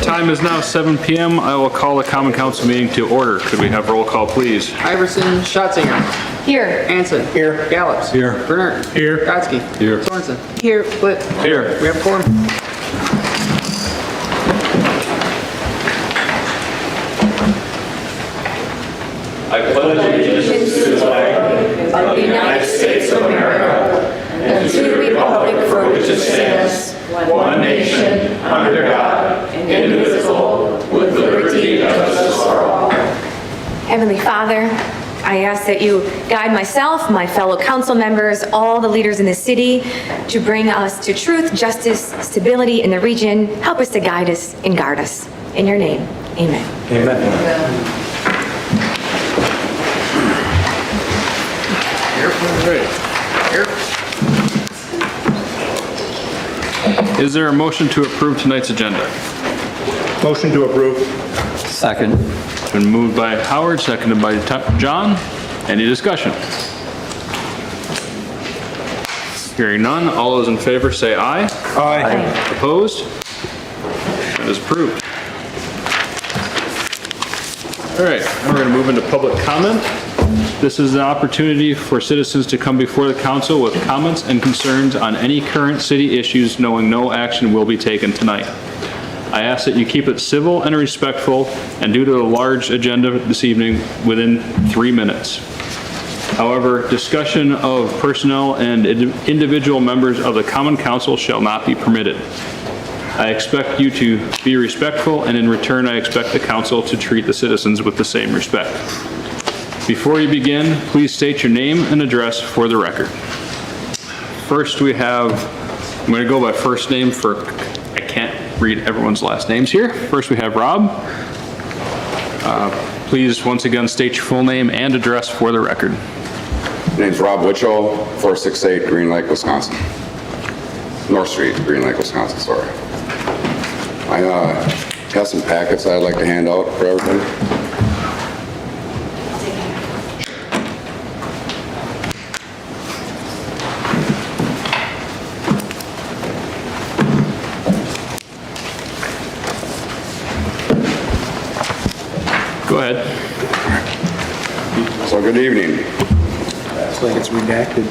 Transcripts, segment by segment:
time is now 7 p.m. I will call the Common Council meeting to order. Could we have roll call, please? Iverson, Schatzinger. Here. Anson. Here. Gallops. Here. Bernard. Here. Gotsky. Here. Sorensen. Here. Split. Here. We have quorum. I pledge allegiance to the flag Of the United States of America and to the republic for which it stands, one nation, under God, indivisible, with liberty and justice for all. Heavenly Father, I ask that you guide myself, my fellow council members, all the leaders in the city to bring us to truth, justice, stability in the region. Help us to guide us and guard us. In your name, amen. Amen. Is there a motion to approve tonight's agenda? Motion to approve. Second. It's been moved by Howard, seconded by John. Any discussion? Hearing none, all those in favor say aye. Aye. Opposed? That is approved. All right, now we're going to move into public comment. This is an opportunity for citizens to come before the council with comments and concerns on any current city issues, knowing no action will be taken tonight. I ask that you keep it civil and respectful, and due to the large agenda this evening, within 3 minutes. However, discussion of personnel and individual members of the Common Council shall not be permitted. I expect you to be respectful, and in return, I expect the council to treat the citizens with the same respect. Before you begin, please state your name and address for the record. First, we have, I'm going to go by first name for, I can't read everyone's last names here. First, we have Rob. Please, once again, state your full name and address for the record. My name's Rob Witchell, 468 Green Lake, Wisconsin. North Street, Green Lake, Wisconsin, sorry. I have some packets I'd like to hand out for everybody. Go ahead. So good evening. It's like it's redacted.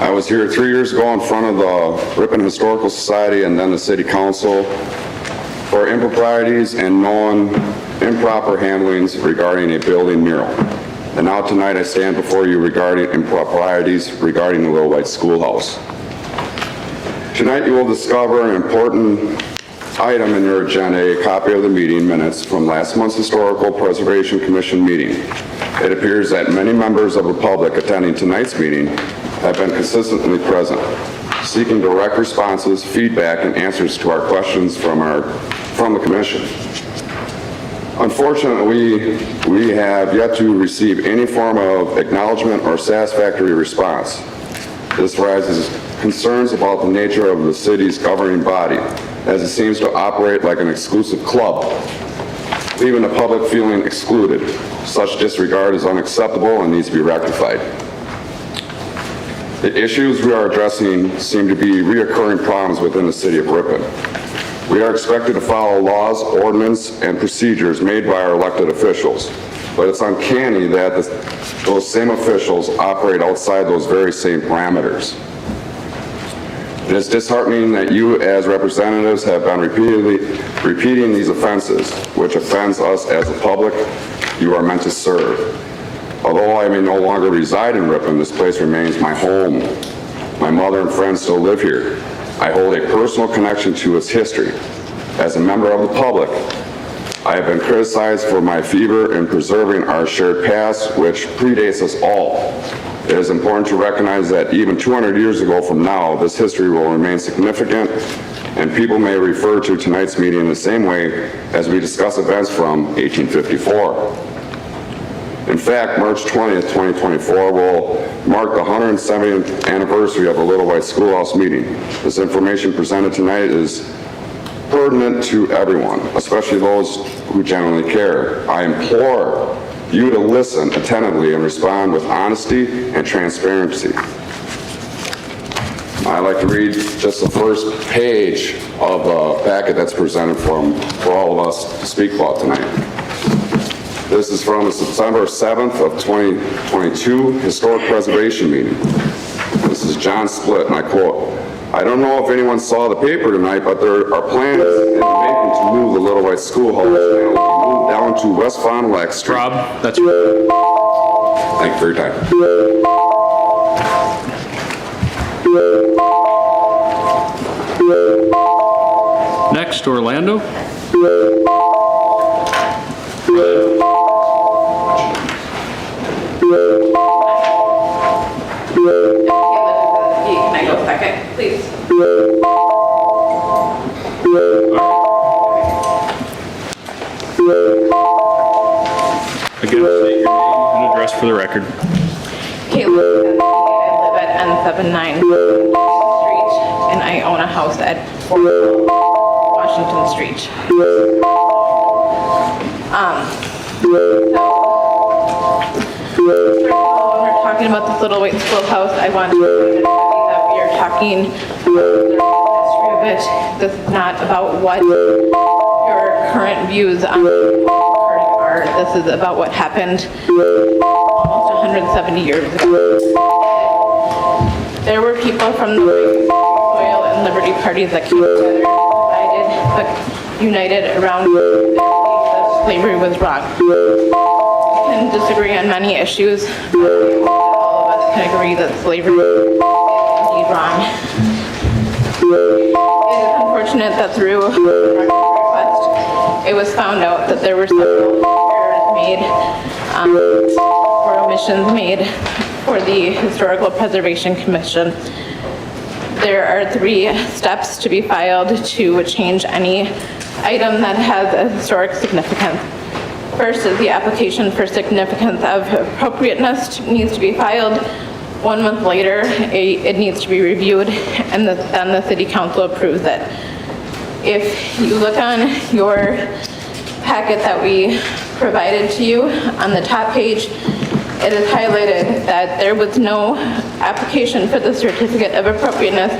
I was here 3 years ago in front of the Ripon Historical Society and then the City Council for improprieties and known improper handlings regarding a building mural. And now tonight I stand before you regarding improprieties regarding the Little White Schoolhouse. Tonight you will discover an important item in your agenda, a copy of the meeting minutes from last month's Historical Preservation Commission meeting. It appears that many members of the public attending tonight's meeting have been consistently present, seeking direct responses, feedback, and answers to our questions from the commission. Unfortunately, we have yet to receive any form of acknowledgement or satisfactory response. This raises concerns about the nature of the city's governing body, as it seems to operate like an exclusive club, leaving the public feeling excluded. Such disregard is unacceptable and needs to be rectified. The issues we are addressing seem to be reoccurring problems within the city of Ripon. We are expected to follow laws, ordinance, and procedures made by our elected officials, but it's uncanny that those same officials operate outside those very same parameters. It is disheartening that you as representatives have been repeating these offenses, which offends us as a public you are meant to serve. Although I may no longer reside in Ripon, this place remains my home. My mother and friends still live here. I hold a personal connection to its history. As a member of the public, I have been criticized for my fever in preserving our shared past, which predates us all. It is important to recognize that even 200 years ago from now, this history will remain significant, and people may refer to tonight's meeting in the same way as we discuss events from 1854. In fact, March 20th, 2024 will mark the 170th anniversary of the Little White Schoolhouse meeting. This information presented tonight is pertinent to everyone, especially those who genuinely care. I implore you to listen attentively and respond with honesty and transparency. I'd like to read just the first page of the packet that's presented for all of us to speak about tonight. This is from the September 7th of 2022 Historic Preservation Meeting. This is John Splitt, and I quote, "I don't know if anyone saw the paper tonight, but there are plans in the making to move the Little White Schoolhouse, and it will be moved down to West Fond du Lac Street." Rob, that's Thank you for your time. next, Orlando. Can I go second, please? Again, state your name and address for the record. Caitlin, I live at N79 Street, and I own a house at 4 Washington Street. When we're talking about this Little White Schoolhouse, I want to say that we are talking about the history of it. This is not about what your current views on the are. This is about what happened almost 170 years ago. There were people from the Royal and Liberty parties that came together, united around the belief that slavery was wrong. We can disagree on many issues, but all of us can agree that slavery is indeed wrong. It is unfortunate that through the request, it was found out that there were several errors made or omissions made for the Historical Preservation Commission. There are 3 steps to be filed to change any item that has a historic significance. First is the application for significance of appropriateness needs to be filed. 1 month later, it needs to be reviewed, and then the city council approves it. If you look on your packet that we provided to you, on the top page, it is highlighted that there was no application for the certificate of appropriateness,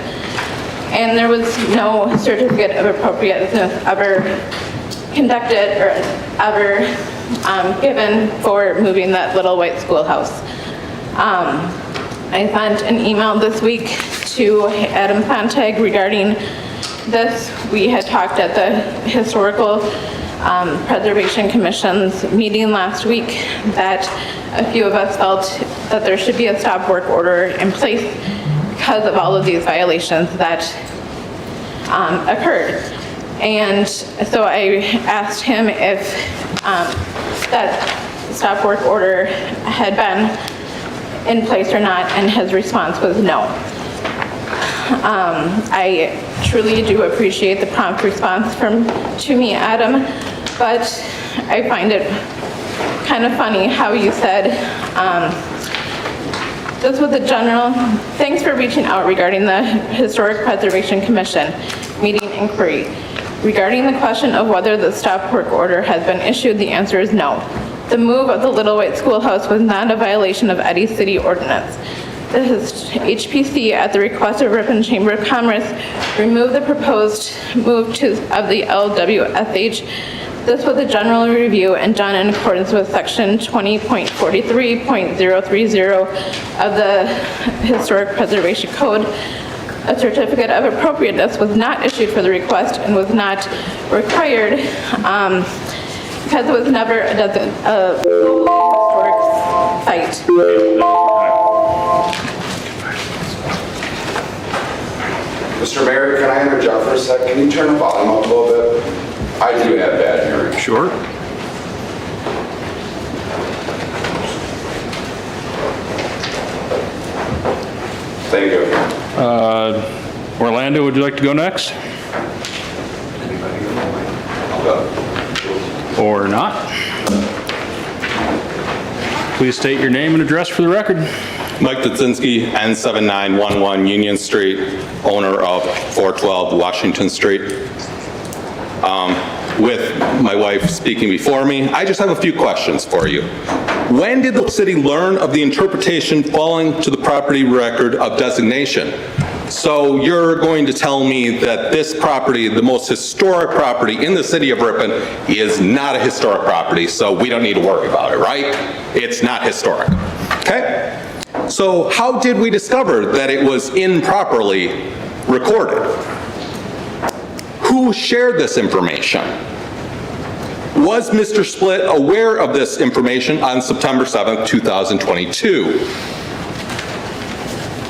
and there was no certificate of appropriateness ever conducted or ever given for moving that Little White Schoolhouse. I sent an email this week to Adam Fontag regarding this. We had talked at the Historical Preservation Commission's meeting last week that a few of us felt that there should be a stop work order in place because of all of these violations that occurred. And so I asked him if that stop work order had been in place or not, and his response was no. I truly do appreciate the prompt response to me, Adam, but I find it kind of funny how you said, just with the general, thanks for reaching out regarding the Historic Preservation Commission meeting inquiry. Regarding the question of whether the stop work order has been issued, the answer is no. The move of the Little White Schoolhouse was not a violation of any city ordinance. The HPC, at the request of Ripon Chamber of Commerce, removed the proposed move of the LWSH. This was a general review and done in accordance with section 20.43.030 of the Historic Preservation Code. A certificate of appropriateness was not issued for the request and was not required because it was never a historic site. Mr. Mayor, can I interject for a sec? Can you turn the volume up a little bit? I do have bad hearing. Sure. Thank you. Orlando, would you like to go next? Or not? Please state your name and address for the record. Mike Dudzinski, N7911 Union Street, owner of 412 Washington Street. With my wife speaking before me, I just have a few questions for you. When did the city learn of the interpretation falling to the property record of designation So you're going to tell me that this property, the most historic property in the city of Ripon, is not a historic property, so we don't need to worry about it, right? It's not historic, okay? So how did we discover that it was improperly recorded? Who shared this information? Was Mr. Split aware of this information on September 7th, 2022?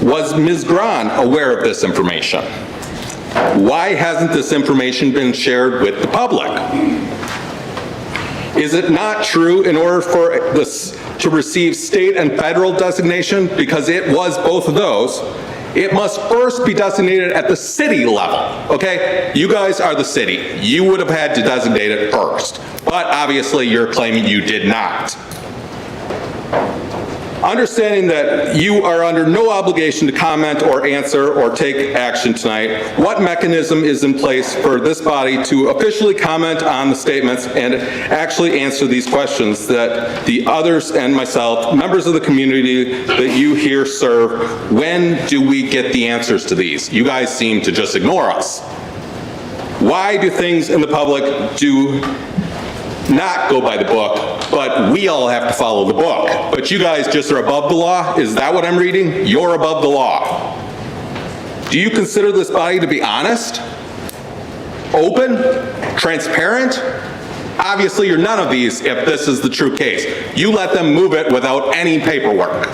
Was Ms. Grahn aware of this information? Why hasn't this information been shared with the public? Is it not true in order for this to receive state and federal designation, because it was both of those, it must first be designated at the city level, okay? You guys are the city. You would have had to designate it first, but obviously you're claiming you did not. Understanding that you are under no obligation to comment or answer or take action tonight, what mechanism is in place for this body to officially comment on the statements and actually answer these questions that the others and myself, members of the community that you here serve, when do we get the answers to these? You guys seem to just ignore us. Why do things in the public do not go by the book, but we all have to follow the book? But you guys just are above the law? Is that what I'm reading? You're above the law. Do you consider this body to be honest? Open? Transparent? Obviously, you're none of these if this is the true case. You let them move it without any paperwork.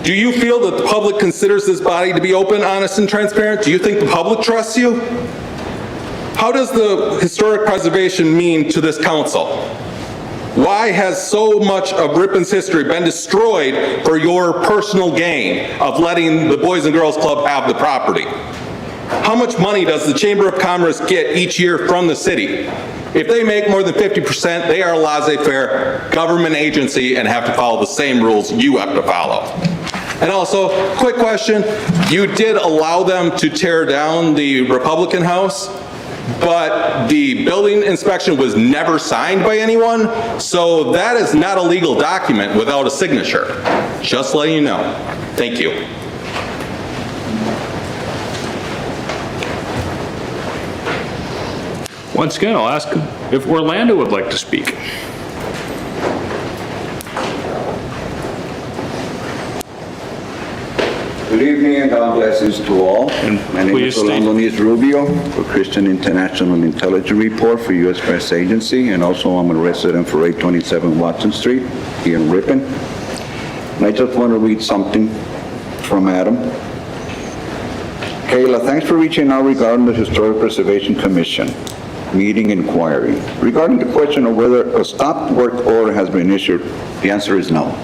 Do you feel that the public considers this body to be open, honest, and transparent? Do you think the public trusts you? How does the historic preservation mean to this council? Why has so much of Ripon's history been destroyed for your personal gain of letting the Boys and Girls Club have the property? How much money does the Chamber of Commerce get each year from the city? If they make more than 50%, they are a laissez-faire government agency and have to follow the same rules you have to follow. And also, quick question, you did allow them to tear down the Republican House, but the building inspection was never signed by anyone, so that is not a legal document without a signature. Just letting you know. Thank you. Once again, I'll ask if Orlando would like to speak. Good evening and God blessings to all. My name please is Orlando Rubio for Christian International Intelligence Report for U.S. Press Agency, and also I'm a resident for 827 Watson Street here in Ripon. And I just want to read something from Adam. Kayla, thanks for reaching out regarding the Historic Preservation Commission meeting inquiry. Regarding the question of whether a stop work order has been issued, the answer is no.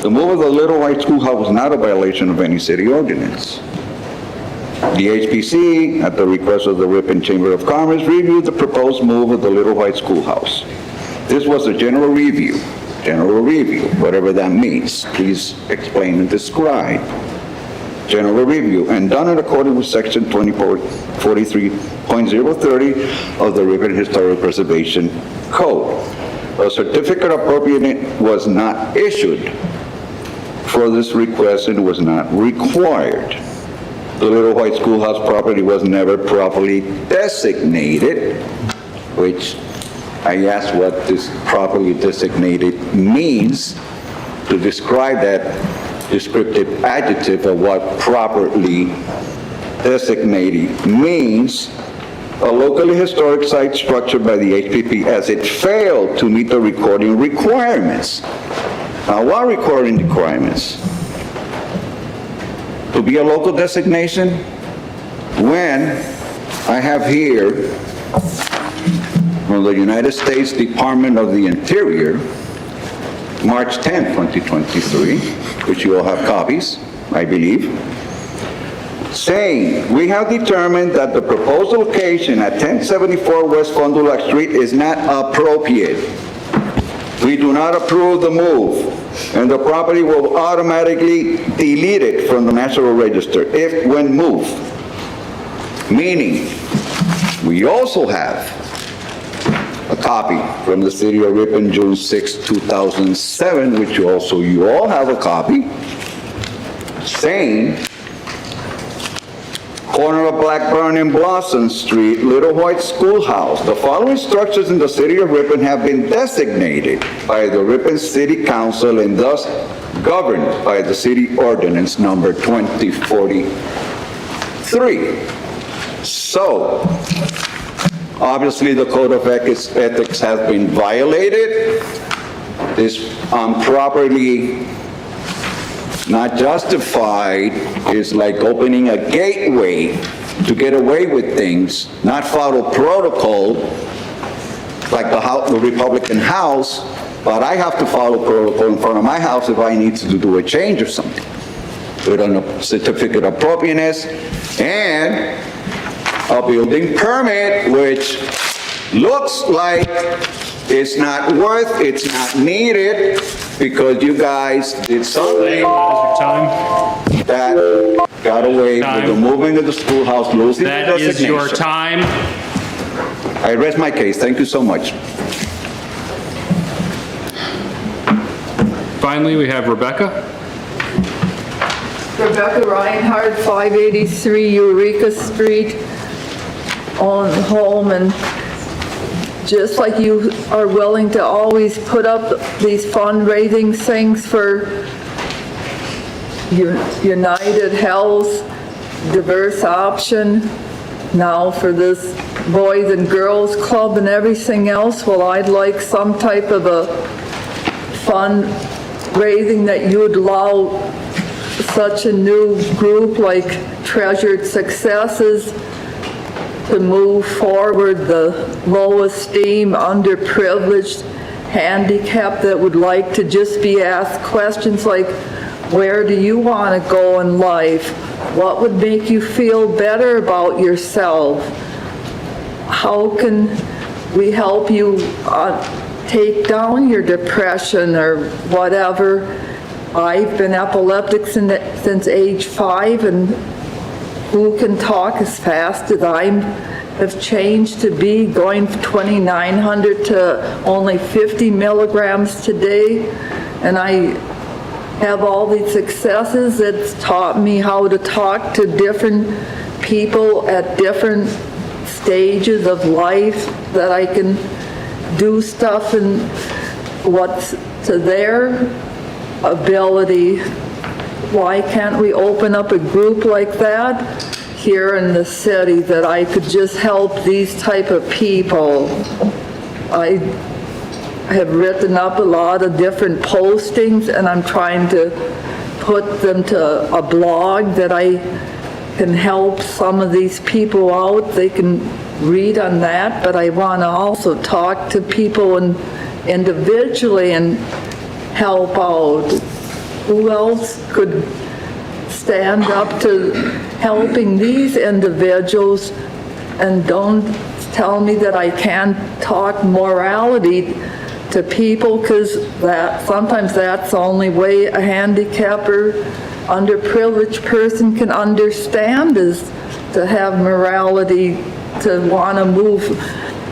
The move of the Little White Schoolhouse was not a violation of any city ordinance. The HPC, at the request of the Ripon Chamber of Commerce, reviewed the proposed move of the Little White Schoolhouse. This was a general review, whatever that means. Please explain and describe. General review, and done in accordance with section 2443.030 of the Ripon Historic Preservation Code. A certificate of appropriateness was not issued for this request and was not required. The Little White Schoolhouse property was never properly designated, which I asked what this properly designated means to describe that descriptive adjective of what properly designated means. A locally historic site structured by the HPP as it failed to meet the recording requirements. Now, what recording requirements? To be a local designation? When I have here from the United States Department of the Interior, March 10, 2023, which you all have copies, I believe, saying, we have determined that the proposed location at 1074 West Fond du Lac Street is not appropriate. We do not approve the move, and the property will automatically delete it from the National Register if when moved. Meaning, we also have a copy from the City of Ripon, June 6, 2007, which you all have a copy, saying, corner of Blackburn and Blossom Street, Little White Schoolhouse. The following structures in the city of Ripon have been designated by the Ripon City Council and thus governed by the city ordinance number 2043. So, obviously the code of ethics has been violated. This improperly not justified is like opening a gateway to get away with things, not follow protocol like the Republican House, but I have to follow protocol in front of my house if I need to do a change or something. With a certificate of appropriateness and a building permit, which looks like it's not it's not needed, because you guys did something Time. that got away with the moving of the schoolhouse, losing the That designation. is your time. I rest my case. Thank you so much. Finally, we have Rebecca. Rebecca Reinhardt, 583 Eureka Street, on home, and just like you are willing to always put up these fundraising things for United Health, Diverse Option, now for this Boys and Girls Club and everything else, well, I'd like some type of a fundraising that you would allow such a new group like Treasured Successes to move forward the low esteem, underprivileged, handicapped that would like to just be asked questions like, where do you want to go in life? What would make you feel better about yourself? How can we help you take down your depression or whatever? I've been epileptic since age 5, and who can talk as fast as I have changed to be, going from 2,900 to only 50 milligrams today, and I have all these successes. It's taught me how to talk to different people at different stages of life, that I can do stuff and what's to their ability. Why can't we open up a group like that here in the city that I could just help these type of people? I have written up a lot of different postings, and I'm trying to put them to a blog that I can help some of these people out. They can read on that, but I want to also talk to people individually and help out. Who else could stand up to helping these individuals? And don't tell me that I can't talk morality to people, because sometimes that's the only way a handicapped or underprivileged person can understand, is to have morality, to want to move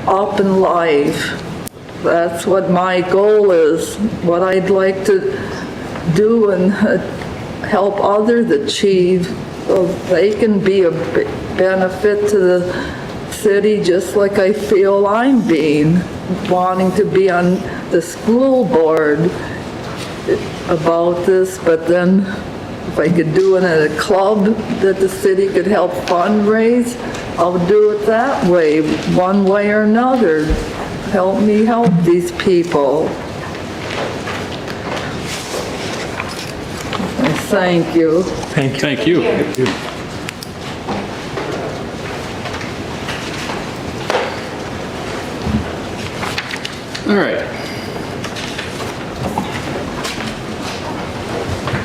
up in life. That's what my goal is, what I'd like to do and help others achieve, so they can be a benefit to the city, just like I feel I'm being, wanting to be on the school board about this, but then if I could do it at a club that the city could help fundraise, I'll do it that way, one way or another. Help me help these people. Thank you. Thank you. All right.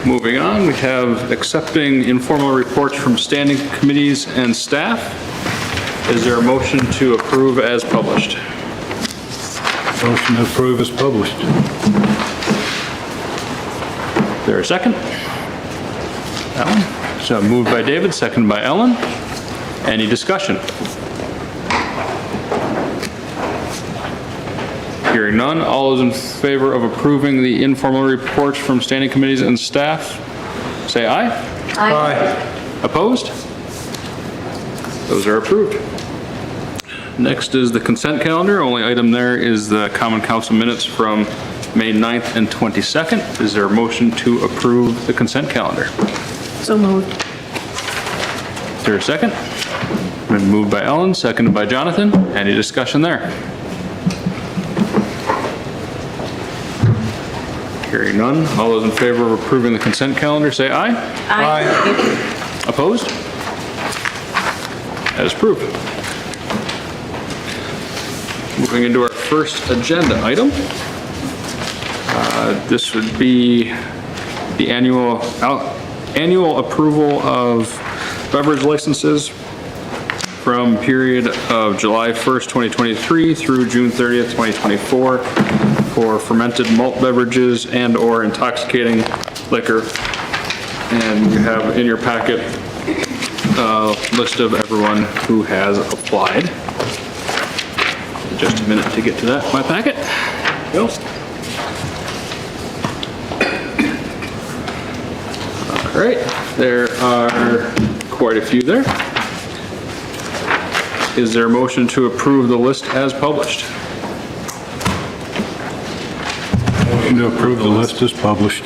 Moving on, we have accepting informal reports from standing committees and staff. Is there a motion to approve as published? Motion to approve is published. Is there a second? Ellen? So moved by David, seconded by Ellen. Any discussion? Hearing none, all those in favor of approving the informal reports from standing committees and staff, say aye. Aye. Opposed? Those are approved. Next is the consent calendar. Only item there is the common council minutes from May 9th and 22nd. Is there a motion to approve the consent calendar? So moved. Is there a second? Been moved by Ellen, seconded by Jonathan. Any discussion there? Hearing none. All those in favor of approving the consent calendar, say aye. Aye. Opposed? That is approved. Moving into our first agenda item. This would be the annual approval of beverage licenses from period of July 1st, 2023 through June 30th, 2024 for fermented malt beverages and/or intoxicating liquor. And you have in your packet a list of everyone who has applied. Just a minute to get to that, my packet. Go. All right, there are quite a few there. Is there a motion to approve the list as published? Motion to approve the list is published.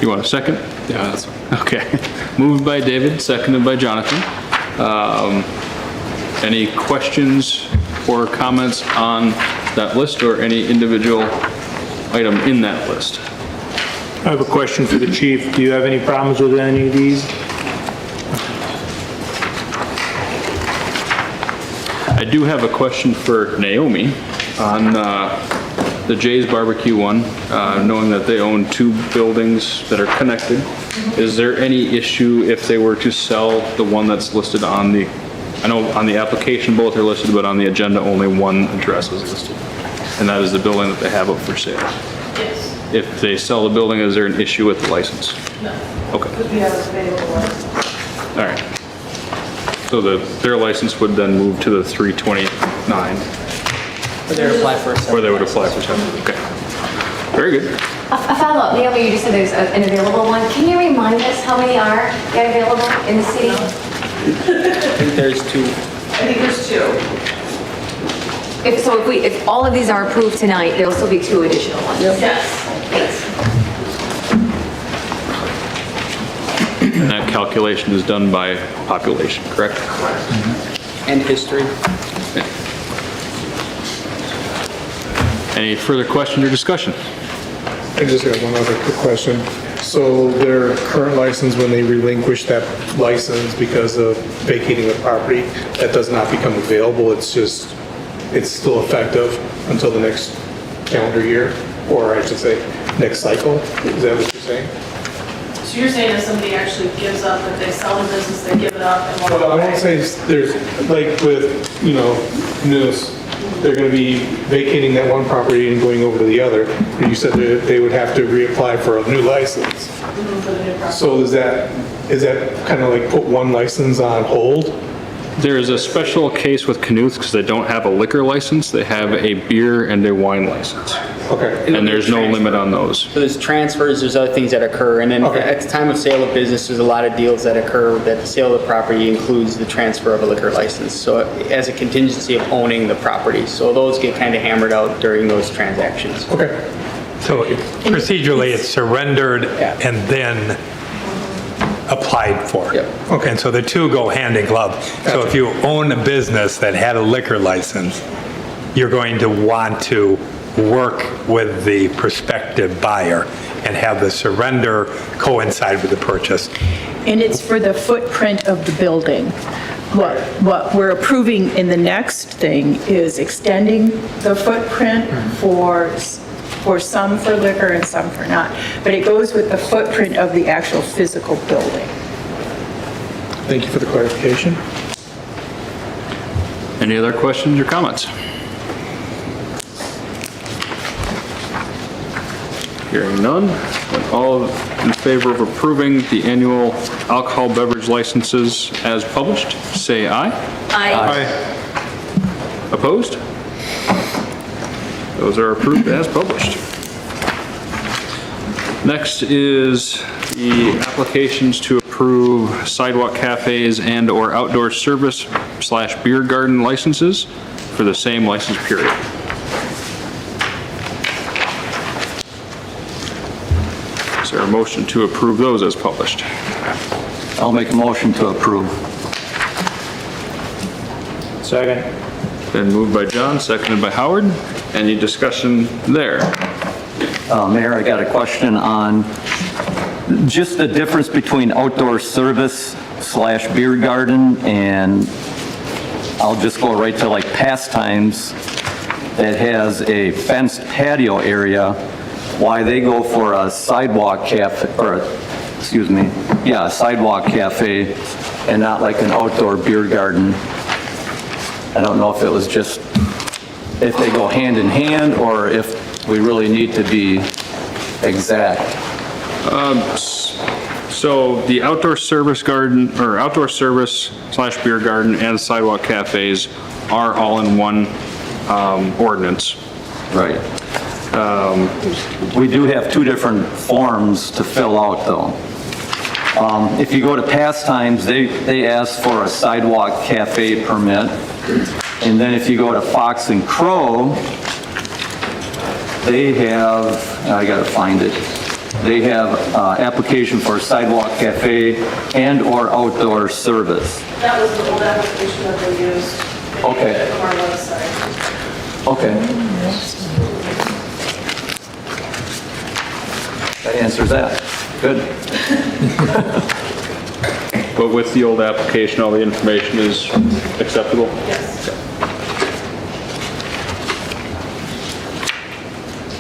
You want a second? Yeah, that's fine. Okay. Moved by David, seconded by Jonathan. Any questions or comments on that list or any individual item in that list? I have a question for the chief. Do you have any problems with any of these? I do have a question for Naomi on the Jay's Barbecue one, knowing that they own two buildings that are connected. Is there any issue if they were to sell the one that's listed on the, I know on the application both are listed, but on the agenda only one address is listed? And that is the building that they have up for sale? Yes. If they sell the building, is there an issue with the license? No. Okay, Because we have a available license. all right. So their license would then move to the 329, Or they apply for a or separate. they would apply for something, okay. Very good. A follow-up, Naomi, you just said there's an available one. Can you remind us how many are yet available in the city? I think there's two. I think there's two. If all of these are approved tonight, there'll still be two additional ones. Yes. Thanks. And that calculation is done by population, correct? And history. Any further questions or discussion? I just got one other quick question. So their current license, when they relinquish that license because of vacating the property, that does not become available, it's still effective until the next calendar year, or I should say, next cycle? Is that what you're saying? So you're saying if somebody actually gives up, if they sell the business, they give it up and walk Well, I away? won't say there's, like with, News, they're gonna be vacating that one property and going over to the other. And you said that they would have to reapply for a new license. For the new property. So is that kind of like put one license on hold? There is a special case with Knuth's because they don't have a liquor license. They have a beer and a wine license. Okay. And there's no limit on those. So there's transfers, there's other things that occur, and then Okay. at the time of sale of business, there's a lot of deals that occur that the sale of the property includes the transfer of a liquor license. So as a contingency of owning the property. So those get kind of hammered out during those transactions. Okay. So procedurally, it's surrendered and then applied for. Yep. Okay. And so the two go hand in glove. So if you own a business that had a liquor license, you're going to want to work with the prospective buyer and have the surrender coincide with the purchase. And it's for the footprint of the building. What we're approving in the next thing is extending the footprint for some for liquor and some for not. But it goes with the footprint of the actual physical building. Thank you for the clarification. Any other questions or comments? Hearing none, then all in favor of approving the annual alcohol beverage licenses as published, say aye. Aye. Opposed? Those are approved as published. Next is the applications to approve sidewalk cafes and/or outdoor service/beer garden licenses for the same license period. Is there a motion to approve those as published? I'll make a motion to approve. Second. Been moved by John, seconded by Howard. Any discussion there? Mayor, I got a question on just the difference between outdoor service/beer garden and I'll just go right to like pastimes that has a fenced patio area, why they go for a sidewalk cafe, or, excuse me, yeah, a sidewalk cafe and not like an outdoor beer garden. I don't know if it was just, if they go hand in hand or if we really need to be exact. So the outdoor service garden, or outdoor service/beer garden and sidewalk cafes are all in one ordinance. Right. We do have two different forms to fill out, though. If you go to pastimes, they ask for a sidewalk cafe permit. And then if you go to Fox and Crow, they have, I gotta find it, they have application for sidewalk cafe and/or outdoor service. That was the old application that they used. They Okay. did it from our website. Okay. That answers that. Good. But with the old application, all the information is acceptable? Yes.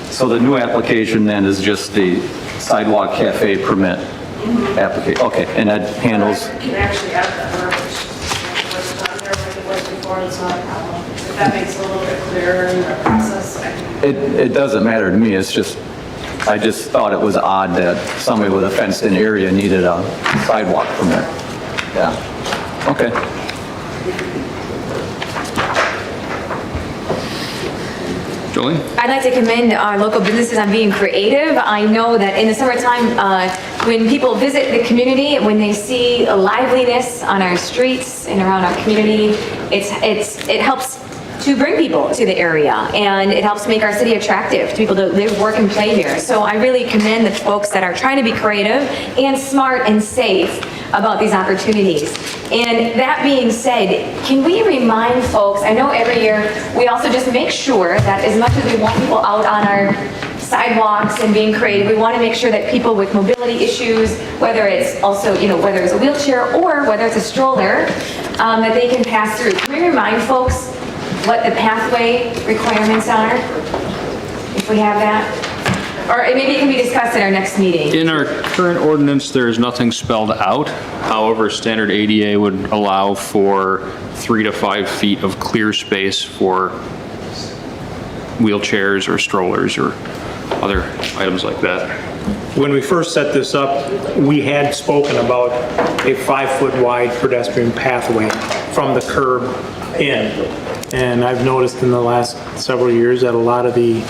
So the new application then is just the sidewalk cafe permit application? Okay, and that handles, You can actually add that verbiage. What's not there like it was before, it's not a problem. If that makes it a little bit clearer in the process, I can. it doesn't matter to me, it's just, I just thought it was odd that somebody with a fenced-in area needed a sidewalk permit. Yeah, okay. Jolene? I'd like to commend our local businesses on being creative. I know that in the summertime, when people visit the community, when they see a liveliness on our streets and around our community, it helps to bring people to the area, and it helps make our city attractive to people to live, work, and play here. So I really commend the folks that are trying to be creative and smart and safe about these opportunities. And that being said, can we remind folks, I know every year, we also just make sure that as much as we want people out on our sidewalks and being creative, we want to make sure that people with mobility issues, whether it's also, whether it's a wheelchair or whether it's a stroller, that they can pass through. Can we remind folks what the pathway requirements are, if we have that? Or maybe it can be discussed at our next meeting. In our current ordinance, there is nothing spelled out. However, standard ADA would allow for 3 to 5 feet of clear space for wheelchairs or strollers or other items like that. When we first set this up, we had spoken about a 5-foot wide pedestrian pathway from the curb in. And I've noticed in the last several years that a lot of the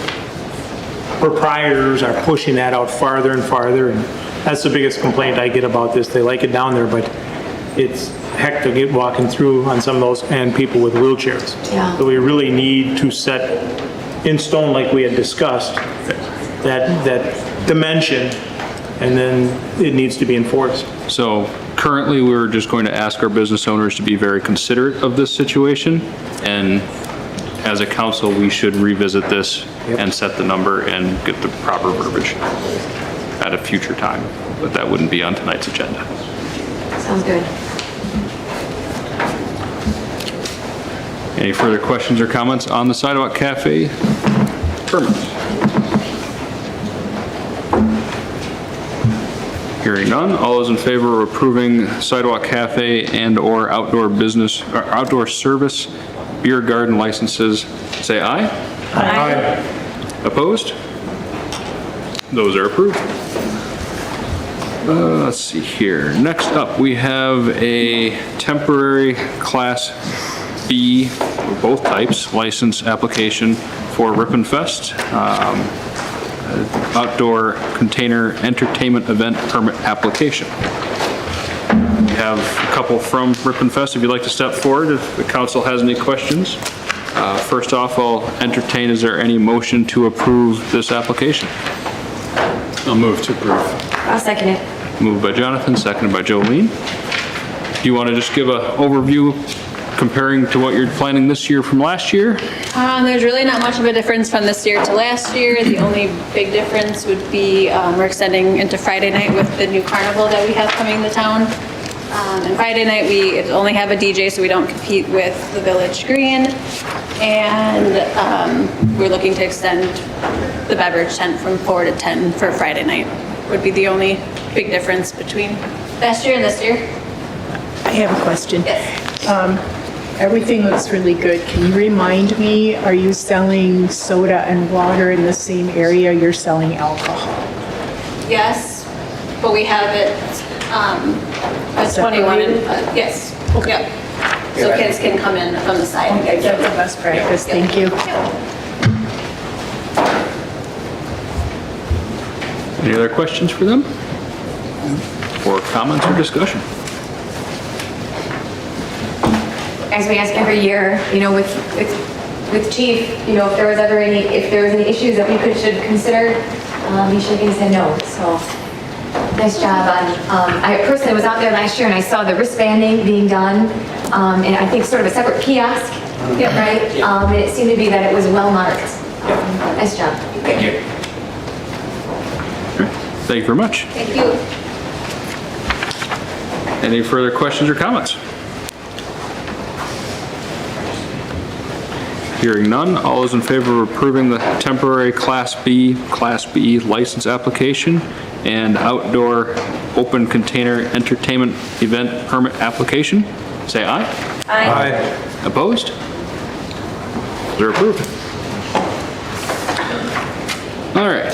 proprietors are pushing that out farther and farther, and that's the biggest complaint I get about this. They like it down there, but it's heck to get walking through on some of those, and people with wheelchairs. Yeah. So we really need to set in stone, like we had discussed, that dimension, and then it needs to be enforced. So currently, we're just going to ask our business owners to be very considerate of this situation, and as a council, we should revisit this and set the number and get the proper verbiage at a future time, but that wouldn't be on tonight's agenda. Sounds good. Any further questions or comments on the sidewalk cafe permit? Hearing none, all those in favor of approving sidewalk cafe and/or outdoor business, or outdoor service beer garden licenses, say aye. Aye. Opposed? Those are approved. Let's see here. Next up, we have a temporary Class B, or both types, license application for Ripon Fest. outdoor container entertainment event permit application. We have a couple from Ripon Fest, if you'd like to step forward, if the council has any questions. First off, I'll entertain, is there any motion to approve this application? I'll move to approve. I'll second it. Moved by Jonathan, seconded by Jolene. Do you want to just give an overview comparing to what you're planning this year from last year? There's really not much of a difference from this year to last year. The only big difference would be we're extending into Friday night with the new carnival that we have coming to town. And Friday night, we only have a DJ, so we don't compete with the Village Green. And we're looking to extend the beverage tent from 4 to 10 for Friday night. Would be the only big difference between last year and this year. I have a question. Yes. Everything looks really good. Can you remind me, are you selling soda and water in the same area you're selling alcohol? Yes, but we have it at 21 and, yes, yep. So kids can come in from the side. Okay, that's the best practice, thank you. Any other questions for them? Or comments or discussion? As we ask every year, you know, with Chief, you know, if there was any issues that we should consider, he should have said no, so. Nice job on, I personally was out there last year and I saw the wristbanding being done, and I think sort of a separate kiosk, right? And it seemed to be that it was well marked. Nice job. Thank you. Thank you very much. Thank you. Any further questions or comments? Hearing none, all those in favor of approving the temporary Class B license application and outdoor open container entertainment event permit application, say aye. Aye. Opposed? They're approved. All right.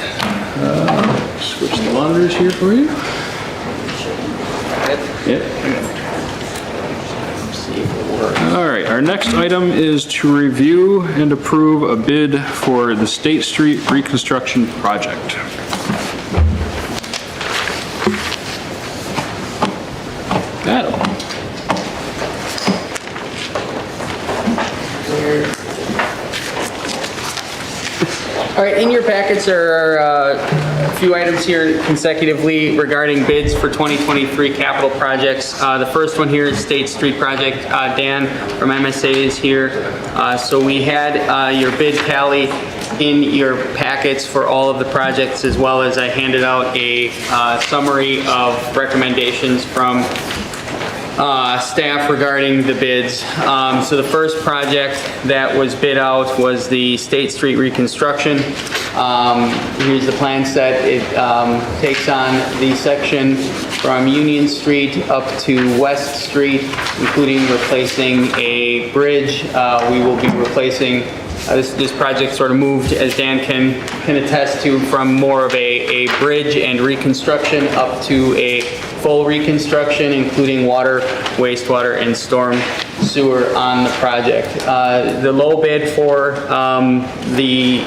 Switch the monitors here for you. Yep. All right, our next item is to review and approve a bid for the State Street reconstruction project. Adam. All right, in your packets are a few items here consecutively regarding bids for 2023 capital projects. The first one here is State Street project. Dan from MSA is here. So we had your bid tally in your packets for all of the projects, as well as I handed out a summary of recommendations from staff regarding the bids. So the first project that was bid out was the State Street reconstruction. Here's the plan set. It takes on the section from Union Street up to West Street, including replacing a bridge. We will be replacing this project sort of moved, as Dan can attest to, from more of a bridge and reconstruction up to a full reconstruction, including water, wastewater, and storm sewer on the project. The low bid for the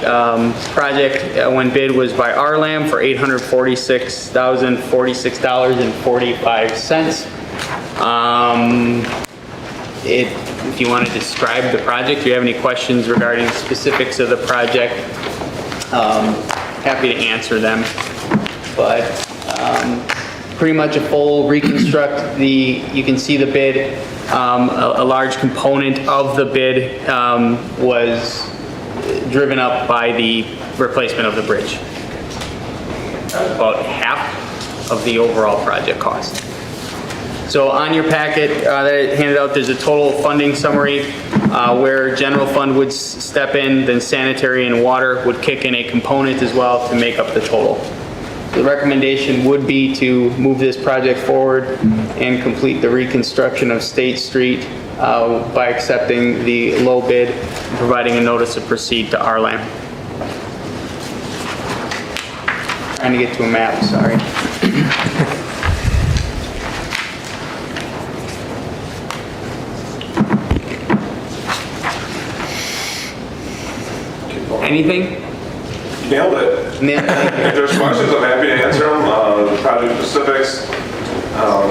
project when bid was by RLAM for $846,046.45. If you want to describe the project, do you have any questions regarding specifics of the project? Happy to answer them. But pretty much a full reconstruct. You can see the bid. A large component of the bid was driven up by the replacement of the bridge. About half of the overall project cost. So on your packet that I handed out, there's a total funding summary where general fund would step in, then sanitary and water would kick in a component as well to make up the total. The recommendation would be to move this project forward and complete the reconstruction of State Street by accepting the low bid and providing a notice of proceed to RLAM. Trying to get to a map, sorry. Anything? Nailed it. Nick? If there's questions, I'm happy to answer them. The project specifics, I'll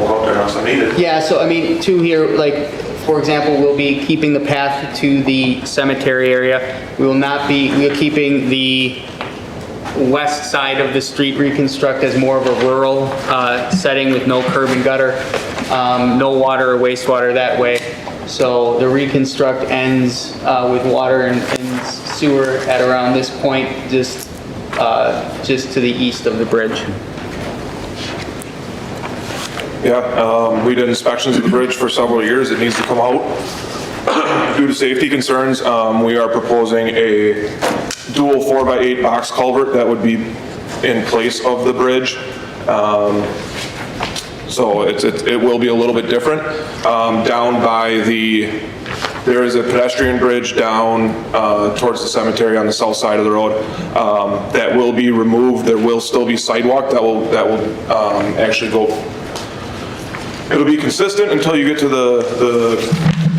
go up there once I need it. Yeah, so I mean, two here, like, for example, we'll be keeping the path to the cemetery area. We're keeping the west side of the street reconstruct as more of a rural setting with no curb and gutter, no water or wastewater that way. So the reconstruct ends with water and sewer at around this point, just to the east of the bridge. Yeah, we did inspections of the bridge for several years. It needs to come out. Due to safety concerns, we are proposing a dual 4x8 box culvert that would be in place of the bridge. So it will be a little bit different. Down by there is a pedestrian bridge down towards the cemetery on the south side of the road that will be removed. There will still be sidewalk that will actually go. It'll be consistent until you get to the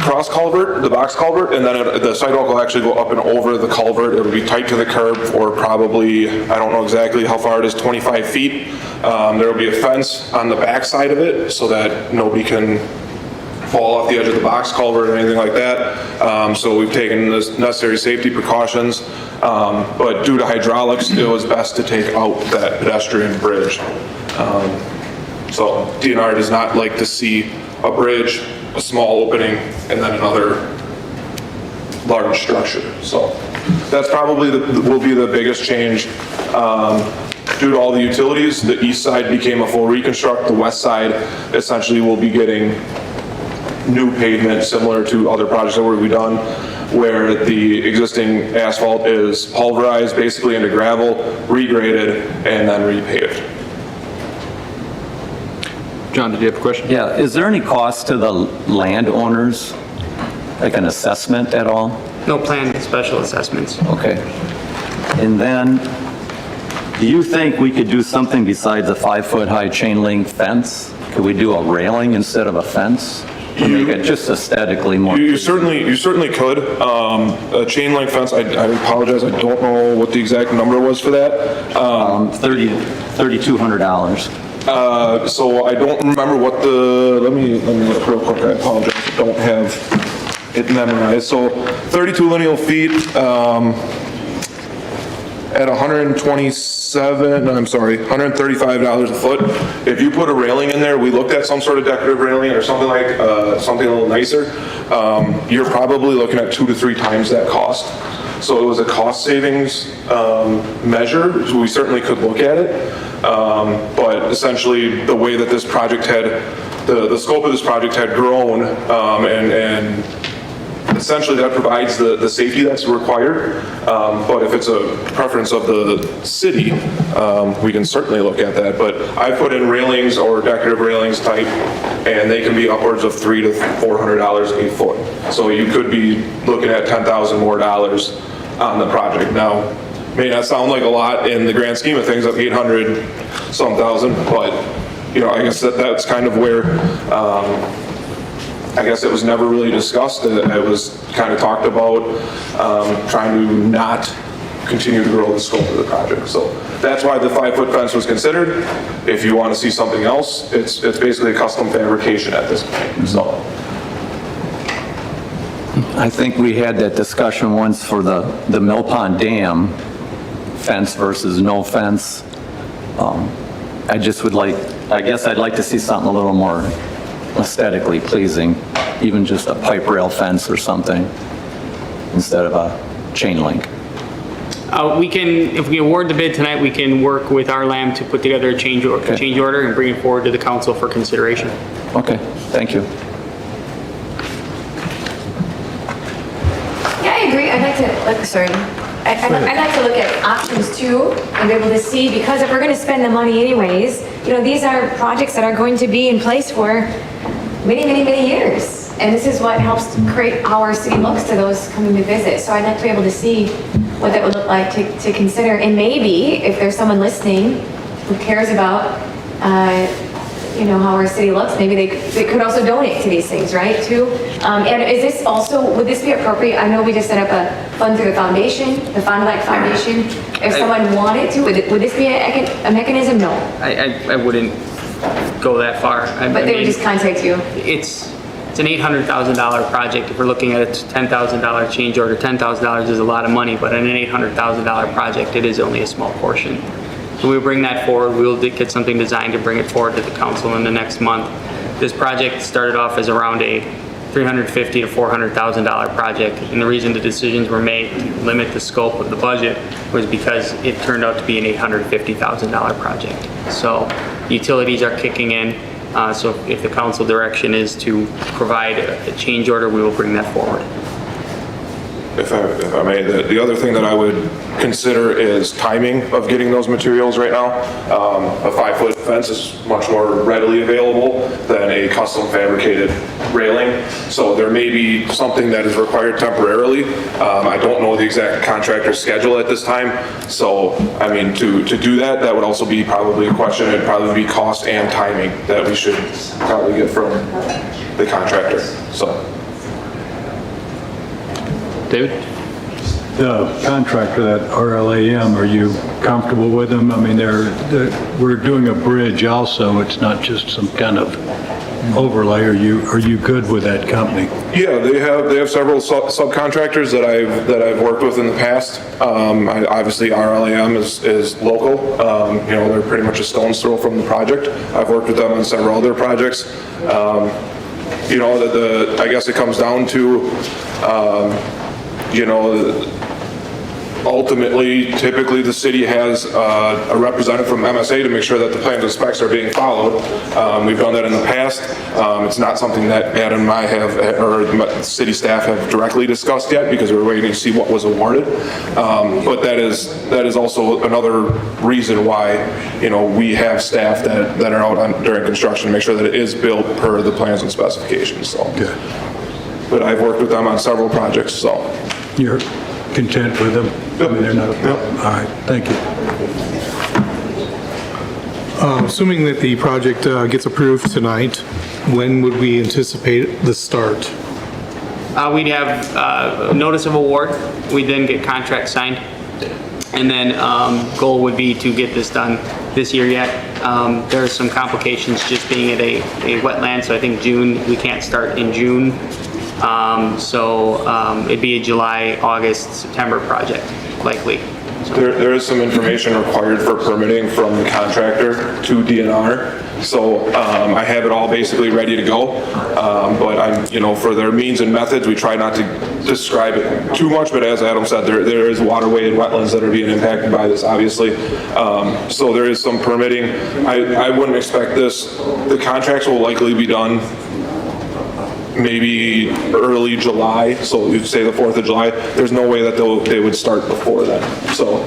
cross culvert, the box culvert, and then the sidewalk will actually go up and over the culvert. It'll be tight to the curb for probably, I don't know exactly how far it is, 25 feet. There'll be a fence on the back side of it so that nobody can fall off the edge of the box culvert or anything like that. So we've taken the necessary safety precautions, but due to hydraulics, it was best to take out that pedestrian bridge. So DNR does not like to see a bridge, a small opening, and then another large structure. So that's probably will be the biggest change. Due to all the utilities, the east side became a full reconstruct. The west side essentially will be getting new pavement similar to other projects that we've done, where the existing asphalt is pulverized basically into gravel, regraded, and then repaved. John, did you have a question? Yeah, is there any cost to the landowners, like an assessment at all? No planned special assessments. Okay. And then, do you think we could do something besides a 5-foot-high chain link fence? Could we do a railing instead of a fence? To make it just aesthetically more. You certainly could. A chain link fence, I apologize, I don't know what the exact number was for that. $3,200. So I don't remember what let me look real quick, I apologize, I don't have it memorized. So 32 lineal feet at $135 a foot. If you put a railing in there, we looked at some sort of decorative railing or something like, something a little nicer, you're probably looking at 2 to 3 times that cost. So it was a cost savings measure, so we certainly could look at it. But essentially, the way that this project the scope of this project had grown, and essentially that provides the safety that's required. But if it's a preference of the city, we can certainly look at that. But I put in railings or decorative railings type, and they can be upwards of $300 to $400 a foot. So you could be looking at $10,000 more on the project. Now, may not sound like a lot in the grand scheme of things of 800 some thousand, but I guess that's kind of where I guess it was never really discussed. It was kind of talked about trying to not continue to grow the scope of the project. So that's why the 5-foot fence was considered. If you want to see something else, it's basically a custom fabrication at this point. So. I think we had that discussion once for the Mill Pond Dam, fence versus no fence. I guess I'd like to see something a little more aesthetically pleasing, even just a pipe rail fence or something, instead of a chain link. If we award the bid tonight, we can work with our LAM to put together a change order and bring it forward to the council for consideration. Okay, thank you. Yeah, I agree. I'd like to look at options too and be able to see, because if we're going to spend the money anyways, these are projects that are going to be in place for many, many, many years. And this is what helps create how our city looks to those coming to visit. So I'd like to be able to see what that would look like to consider. And maybe if there's someone listening who cares about you know, how our city looks, maybe they could also donate to these things, right, too? And is this also, would this be appropriate? I know we just set up a fund through the foundation, the Fond du Lac Foundation. If someone wanted to, would this be a mechanism? No. I wouldn't go that far. But they would just contact you? It's an $800,000 project. If we're looking at a $10,000 change order, $10,000 is a lot of money, but in an $800,000 project, it is only a small portion. So we'll bring that forward. We'll get something designed to bring it forward to the council in the next month. This project started off as around a $350,000 to $400,000 project, and the reason the decisions were made to limit the scope of the budget was because it turned out to be an $850,000 project. So utilities are kicking in. So if the council direction is to provide a change order, we will bring that forward. If I may, the other thing that I would consider is timing of getting those materials right now. A 5-foot fence is much more readily available than a custom fabricated railing. So there may be something that is required temporarily. I don't know the exact contractor's schedule at this time. So, I mean, to do that, that would also be probably a question. It'd probably be cost and timing that we should probably get from the contractor, so. David? The contractor, that RLAM, are you comfortable with them? I mean, we're doing a bridge also. It's not just some kind of overlay. Are you good with that company? Yeah, they have several subcontractors that I've worked with in the past. Obviously, RLAM is local. You know, they're pretty much a stone's throw from the project. I've worked with them on several other projects. You know, I guess it comes down to, you know, ultimately, typically the city has a representative from MSA to make sure that the plans and specs are being followed. We've done that in the past. It's not something that Adam and I have, or the city staff have directly discussed yet because we're waiting to see what was awarded. But that is also another reason why, you know, we have staff that are out during construction to make sure that it is built per the plans and specifications. So. Good. But I've worked with them on several projects, so. You're content with them? Yep. I mean, they're not a problem. All right, thank you. Assuming that the project gets approved tonight, when would we anticipate the start? We'd have notice of award. We then get contract signed. And then goal would be to get this done this year yet. There are some complications just being at a wetland, so I think June, we can't start in June. It'd be a July, August, September project, likely. There is some information required for permitting from the contractor to DNR. So I have it all basically ready to go. But you know, for their means and methods, we try not to describe it too much. But as Adam said, there is waterway and wetlands that are being impacted by this, obviously. So there is some permitting. I wouldn't expect this. The contracts will likely be done maybe early July, so you'd say the 4th of July. There's no way that they would start before then. So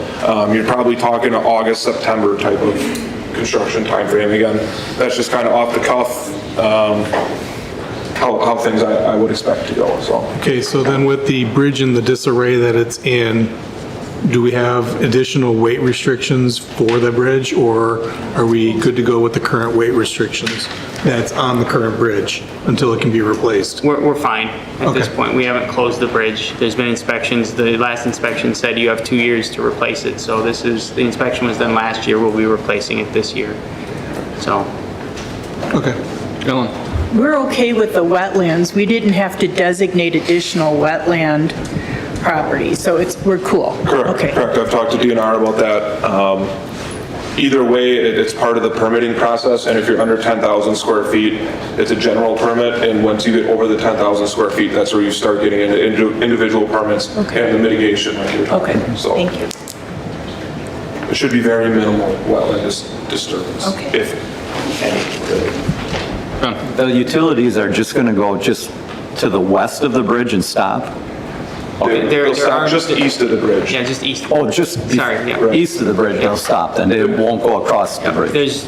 you're probably talking an August, September type of construction time frame. Again, that's just kind of off the cuff, how things I would expect to go, so. Okay, so then with the bridge in the disarray that it's in, do we have additional weight restrictions for the bridge, or are we good to go with the current weight restrictions that's on the current bridge until it can be replaced? We're fine at this point. We haven't closed the bridge. There's been inspections. The last inspection said you have 2 years to replace it. So the inspection was done last year. We'll be replacing it this year. So. Okay. Ellen? We're okay with the wetlands. We didn't have to designate additional wetland property, so we're cool. Correct, Okay. correct. I've talked to DNR about that. Either way, it's part of the permitting process, and if you're under 10,000 square feet, it's a general permit, and once you get over the 10,000 square feet, that's where you start getting into individual permits and the mitigation like you're talking. Okay, So thank you. it should be very minimal wetland disturbance, Okay. if any. The utilities are just going to go just to the west of the bridge and stop? They'll stop just east of the bridge. Yeah, just east. Oh, just Sorry, yeah. east of the bridge, they'll stop, then it won't go across the bridge.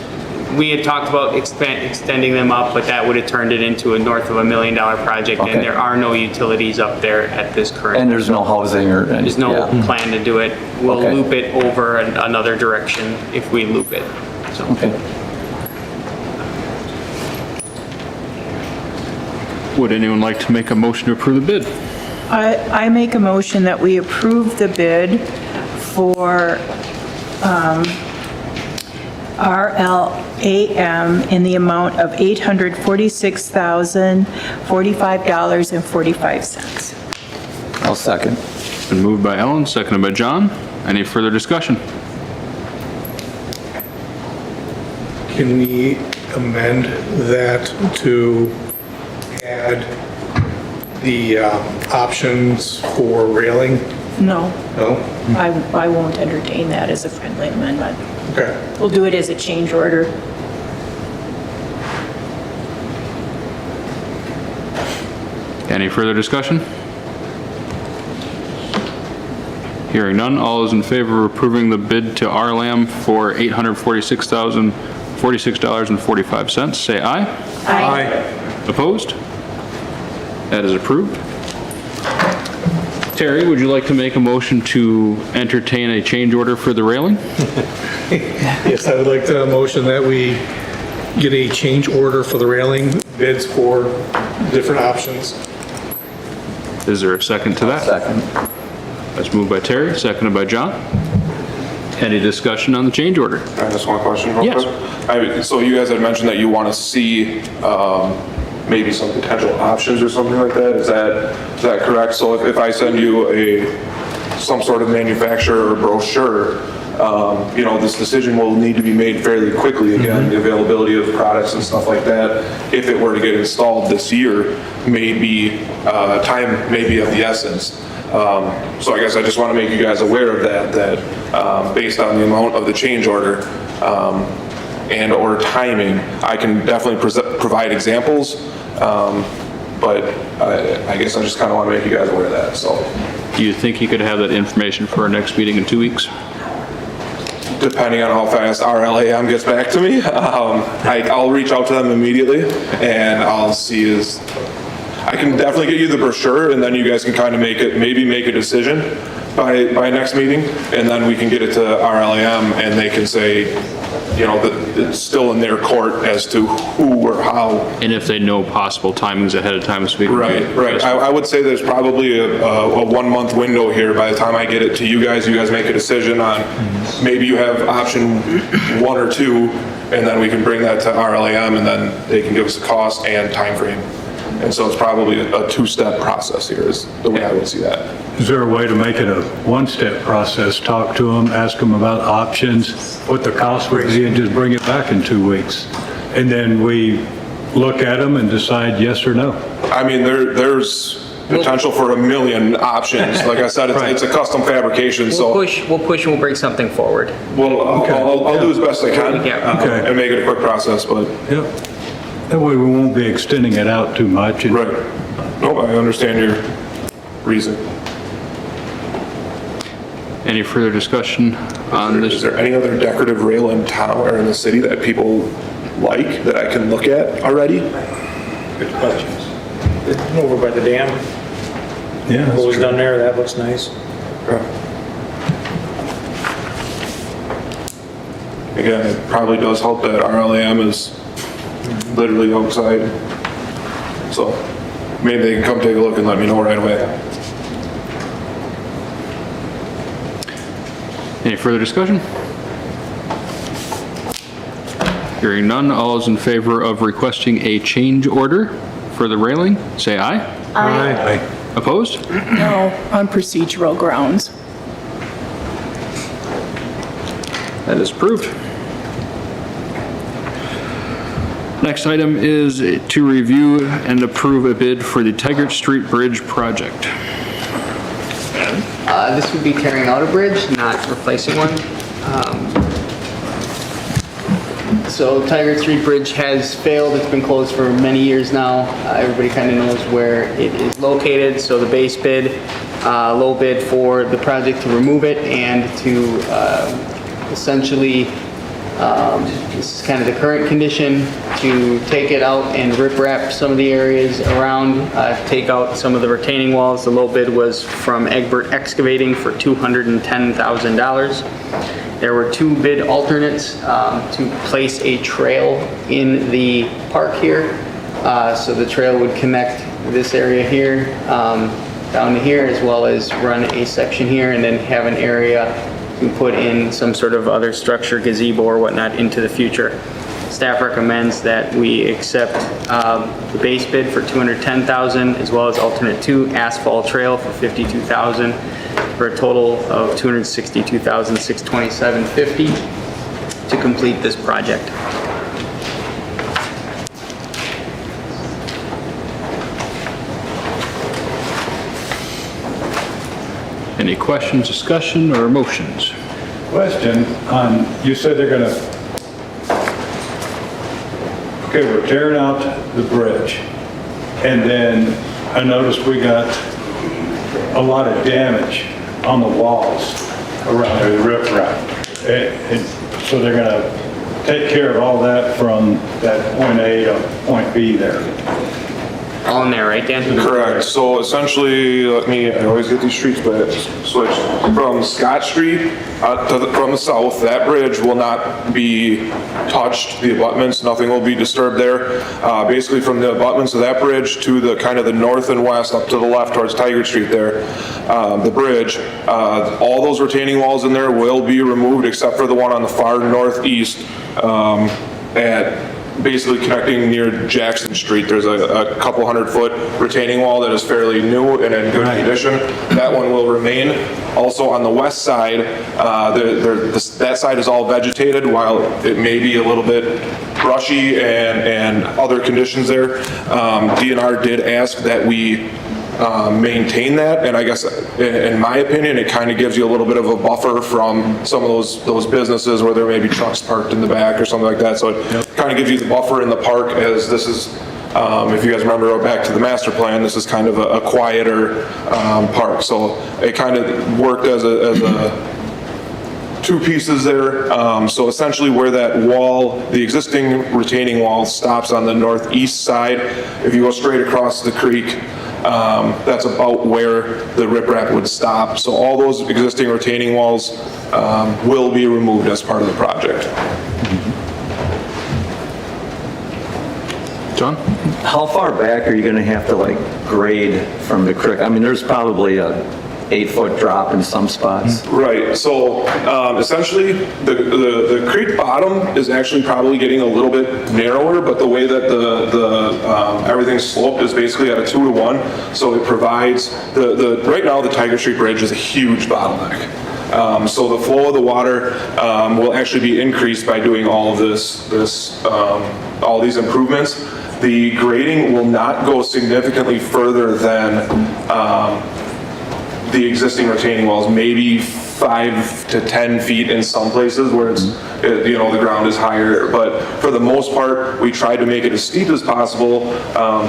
We had talked about extending them up, but that would have turned it into a north of $1 million project, Okay. and there are no utilities up there at this current. And there's no housing or any? There's no yeah. plan to do it. We'll Okay. loop it over another direction if we loop it. So. Okay. Would anyone like to make a motion to approve the bid? I make a motion that we approve the bid for RLAM in the amount of $846,045.45. I'll second. Been moved by Ellen, seconded by John. Any further discussion? Can we amend that to add the options for railing? No, No? I won't entertain that as a friendly amendment. Okay. We'll do it as a change order. Any further discussion? Hearing none, all those in favor of approving the bid to RLAM for $846,046.45, say aye. Aye. Opposed? That is approved. Terry, would you like to make a motion to entertain a change order for the railing? Yes, I would like to motion that we get a change order for the railing, bids for different options. Is there a second to that? Second. That's moved by Terry, seconded by John. Any discussion on the change order? I just one question real Yes. quick. So you guys had mentioned that you want to see maybe some potential options or something like that. Is that correct? So if I send you some sort of manufacturer or brochure, this decision will need to be made fairly quickly. Again, the availability of products and stuff like that. If it were to get installed this year, maybe time may be of the essence. So I guess I just want to make you guys aware of that based on the amount of the change order and or timing, I can definitely provide examples, but I guess I just kind of want to make you guys aware of that, so. Do you think you could have that information for our next meeting in 2 weeks? Depending on how fast RLAM gets back to me, I'll reach out to them immediately and I'll see I can definitely get you the brochure and then you guys can kind of maybe make a decision by next meeting, and then we can get it to RLAM and they can say, that it's still in their court as to who or how. And if they know possible timings ahead of time, so we can... Right. I would say there's probably a 1 month window here. By the time I get it to you guys make a decision on maybe you have option 1 or 2, and then we can bring that to RLAM and then they can give us a cost and time frame. And so it's probably a 2-step process here is the way I would see that. Is there a way to make it a one-step process? Talk to them, ask them about options, what the cost would be, and just bring it back in 2 weeks? And then we look at them and decide yes or no? I mean, there's potential for a million options. Like I said, it's a custom fabrication, so. We'll push and we'll bring something forward. Well, I'll do as best I can Okay. and make it a quick process, but. Yep. That way we won't be extending it out too much. Right. Nope, I understand your reason. Any further discussion on this? Is there any other decorative rail in town or in the city that people like that I can look at already? Good questions. Over by the dam, Yeah. what was done there, that looks nice. Again, it probably does help that RLAM is literally outside. So maybe they can come take a look and let me know right away. Any further discussion? Hearing none, all those in favor of requesting a change order for the railing, say aye. Aye. Opposed? No, on procedural grounds. That is approved. Next item is to review and approve a bid for the Tigert Street Bridge project. This would be tearing out a bridge, not replacing one. So Tigert Street Bridge has failed. It's been closed for many years now. Everybody kind of knows where it is located. So the base bid, low bid for the project to remove it and to essentially, this is kind of the current condition, to take it out and rip wrap some of the areas around, take out some of the retaining walls. The low bid was from Egbert Excavating for $210,000. There were 2 bid alternates to place a trail in the park here. So the trail would connect this area here down to here, as well as run a section here, and then have an area to put in some sort of other structure, gazebo or whatnot, into the future. Staff recommends that we accept the base bid for $210,000, as well as alternate 2 asphalt trail for $52,000, for a total of $262,627.50 to complete this project. Any questions, discussion, or motions? Question on, you said they're gonna, okay, we're tearing out the bridge, and then I noticed we got a lot of damage on the walls around there, the riprap. And so they're gonna take care of all that from that point A to point B there. All in there, right, Dan? Correct. So essentially, I always get these streets switched. From Scott Street from the south, that bridge will not be touched, the abutments, nothing will be disturbed there. Basically from the abutments of that bridge to the kind of the north and west, up to the left towards Tiger Street there, the bridge, all those retaining walls in there will be removed except for the one on the far northeast at basically connecting near Jackson Street. There's a couple 100-foot retaining wall that is fairly new and in good condition. That one will remain. Also on the west side, that side is all vegetated, while it may be a little bit brushy and other conditions there. DNR did ask that we maintain that, and I guess in my opinion it kind of gives you a little bit of a buffer from some of those businesses where there may be trucks parked in the back or something like that, so it kind of gives you the buffer in the park, as this is if you guys remember back to the master plan, this is kind of a quieter park, so it kind of worked as a two pieces there. So essentially where that wall, the existing retaining wall, stops on the northeast side, if you go straight across the creek, that's about where the riprap would stop. So all those existing retaining walls will be removed as part of the project. John? How far back are you gonna have to like grade from the creek? I mean, there's probably a 8-foot drop in some spots. Right, so essentially the creek bottom is actually probably getting a little bit narrower, but the way that everything's sloped is basically at a 2-to-1, so it provides, right now the Tiger Street Bridge is a huge bottleneck. So the flow of the water will actually be increased by doing all of all these improvements. The grading will not go significantly further than the existing retaining walls, maybe 5 to 10 feet in some places where the ground is higher, but for the most part, we tried to make it as steep as possible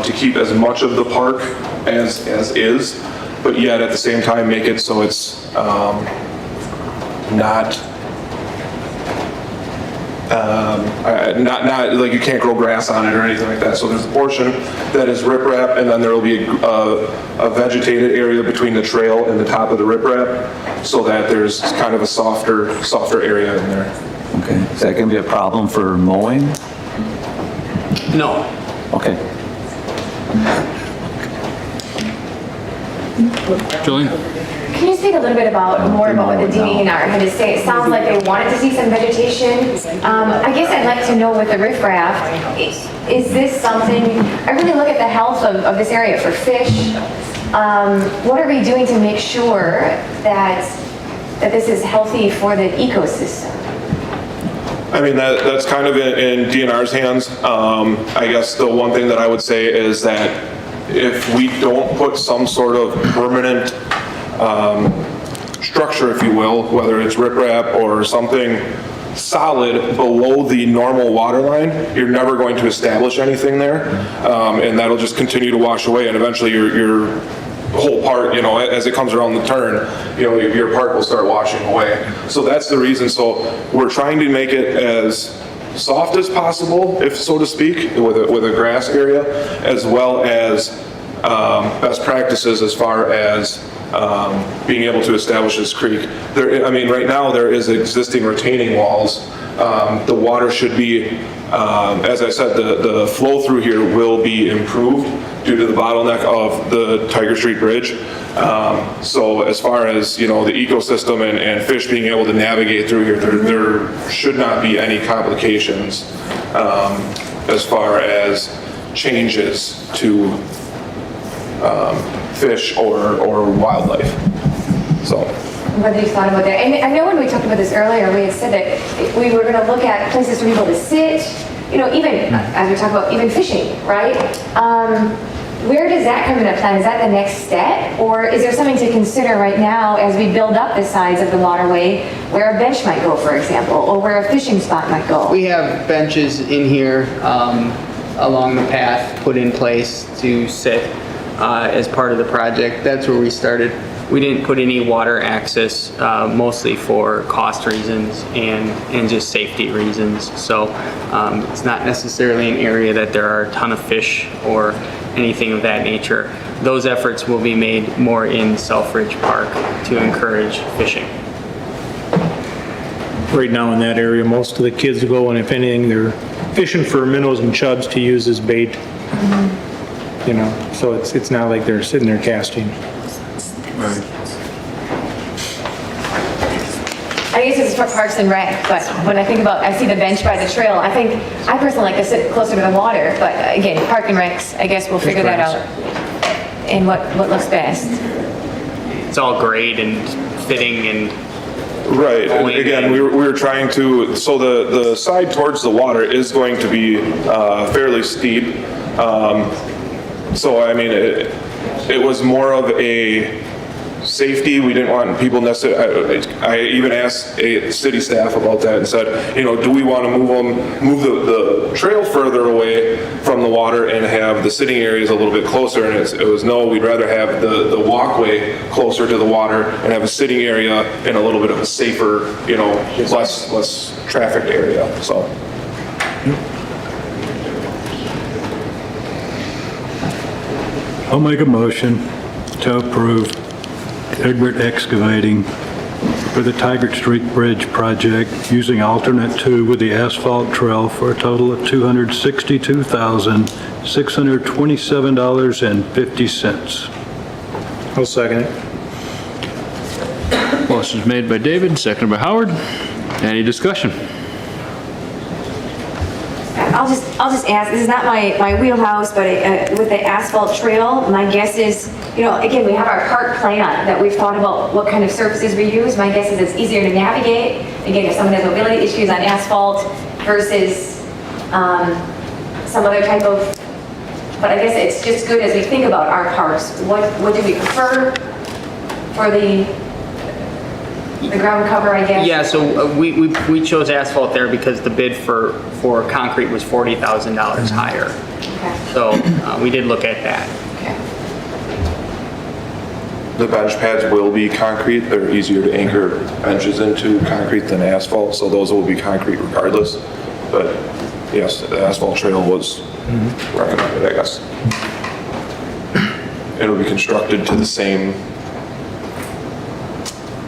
to keep as much of the park as is, but yet at the same time make it so it's not like you can't grow grass on it or anything like that. So there's a portion that is riprap, and then there will be a vegetated area between the trail and the top of the riprap, so that there's kind of a softer area in there. Okay, is that gonna be a problem for mowing? No. Okay. Julian? Can you speak a little bit more about what the DNR had to say? It sounds like they wanted to see some vegetation. I guess I'd like to know with the riffraff, is this something, I really look at the health of this area for fish. What are we doing to make sure that this is healthy for the ecosystem? I mean, that's kind of in DNR's hands. I guess the one thing that I would say is that if we don't put some sort of permanent structure, if you will, whether it's riprap or something solid below the normal water line, you're never going to establish anything there, and that'll just continue to wash away, and eventually your whole park, as it comes around the turn, your park will start washing away. So that's the reason. So we're trying to make it as soft as possible, if so to speak, with a grass area, as well as best practices as far as being able to establish this creek. Right now there is existing retaining walls. The water should be As I said, the flow through here will be improved due to the bottleneck of the Tiger Street Bridge. So as far as, the ecosystem and fish being able to navigate through here, there should not be any complications as far as changes to fish or wildlife. So. Whether you thought about that. And I know when we talked about this earlier, we had said that we were going to look at places for people to sit, even as we talk about even fishing, right? Where does that come into plan? Is that the next step? Or is there something to consider right now as we build up the sides of the waterway where a bench might go, for example, or where a fishing spot might go? We have benches in here along the path put in place to sit as part of the project. That's where we started. We didn't put any water access, mostly for cost reasons and just safety reasons. So it's not necessarily an area that there are a ton of fish or anything of that nature. Those efforts will be made more in Selfridge Park to encourage fishing. Right now in that area, most of the kids go, and if anything, they're fishing for minnows and chubs to use as bait. So it's not like they're sitting there casting. I guess this is for Parks and Rec, but when I see the bench by the trail, I personally like to sit closer to the water, but again, Park and Recs, I guess we'll figure that out and what looks best. It's all grade and fitting and Right, and again, we were trying to, so the side towards the water is going to be fairly steep. So I mean, it was more of a safety. We didn't want people necessarily, I even asked city staff about that and said, do we want to move the trail further away from the water and have the sitting areas a little bit closer? And it was no, we'd rather have the walkway closer to the water and have a sitting area in a little bit of a safer, less trafficked area, so. I'll make a motion to approve Egbert Excavating for the Tigert Street Bridge project using alternate 2 with the asphalt trail for a total of $262,627.50. I'll second it. Motion's made by David, seconded by Howard. Any discussion? I'll just ask, this is not my wheelhouse, but with the asphalt trail, my guess is, again, we have our park plan that we've thought about what kind of surfaces we use. My guess is it's easier to navigate. Again, if someone has mobility issues on asphalt versus some other type of, but I guess it's just good as we think about our parks. What do we prefer for the ground cover, I guess? Yeah, so we chose asphalt there because the bid for concrete was $40,000 higher. Okay. So we did look at that. Okay. The bench pads will be concrete. They're easier to anchor benches into concrete than asphalt, so those will be concrete regardless. But yes, the asphalt trail was recommended, I guess. It'll be constructed to the same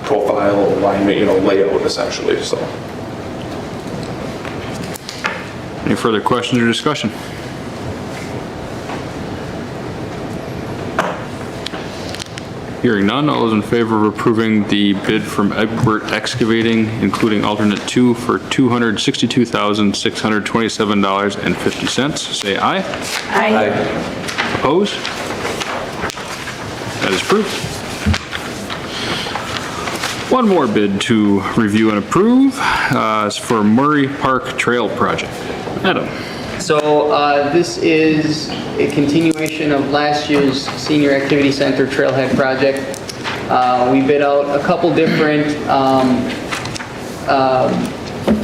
profile, alignment, layout essentially, so. Any further questions or discussion? Hearing none, all those in favor of approving the bid from Egbert Excavating, including alternate 2 for $262,627.50, say aye. Aye. Opposed? That is approved. One more bid to review and approve is for Murray Park Trail Project. Adam. So this is a continuation of last year's Senior Activity Center Trailhead project. We bid out a couple different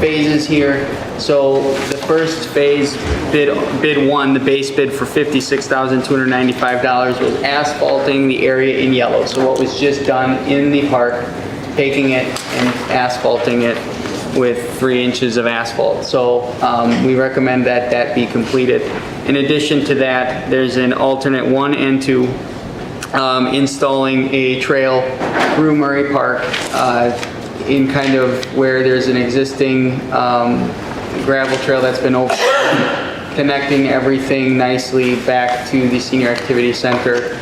phases here. So the first phase, bid 1, the base bid for $56,295 was asphalting the area in yellow. So what was just done in the park, taking it and asphalting it with 3 inches of asphalt. So we recommend that that be completed. In addition to that, there's an alternate 1 and 2 installing a trail through Murray Park in kind of where there's an existing gravel trail that's been open, connecting everything nicely back to the senior activity center.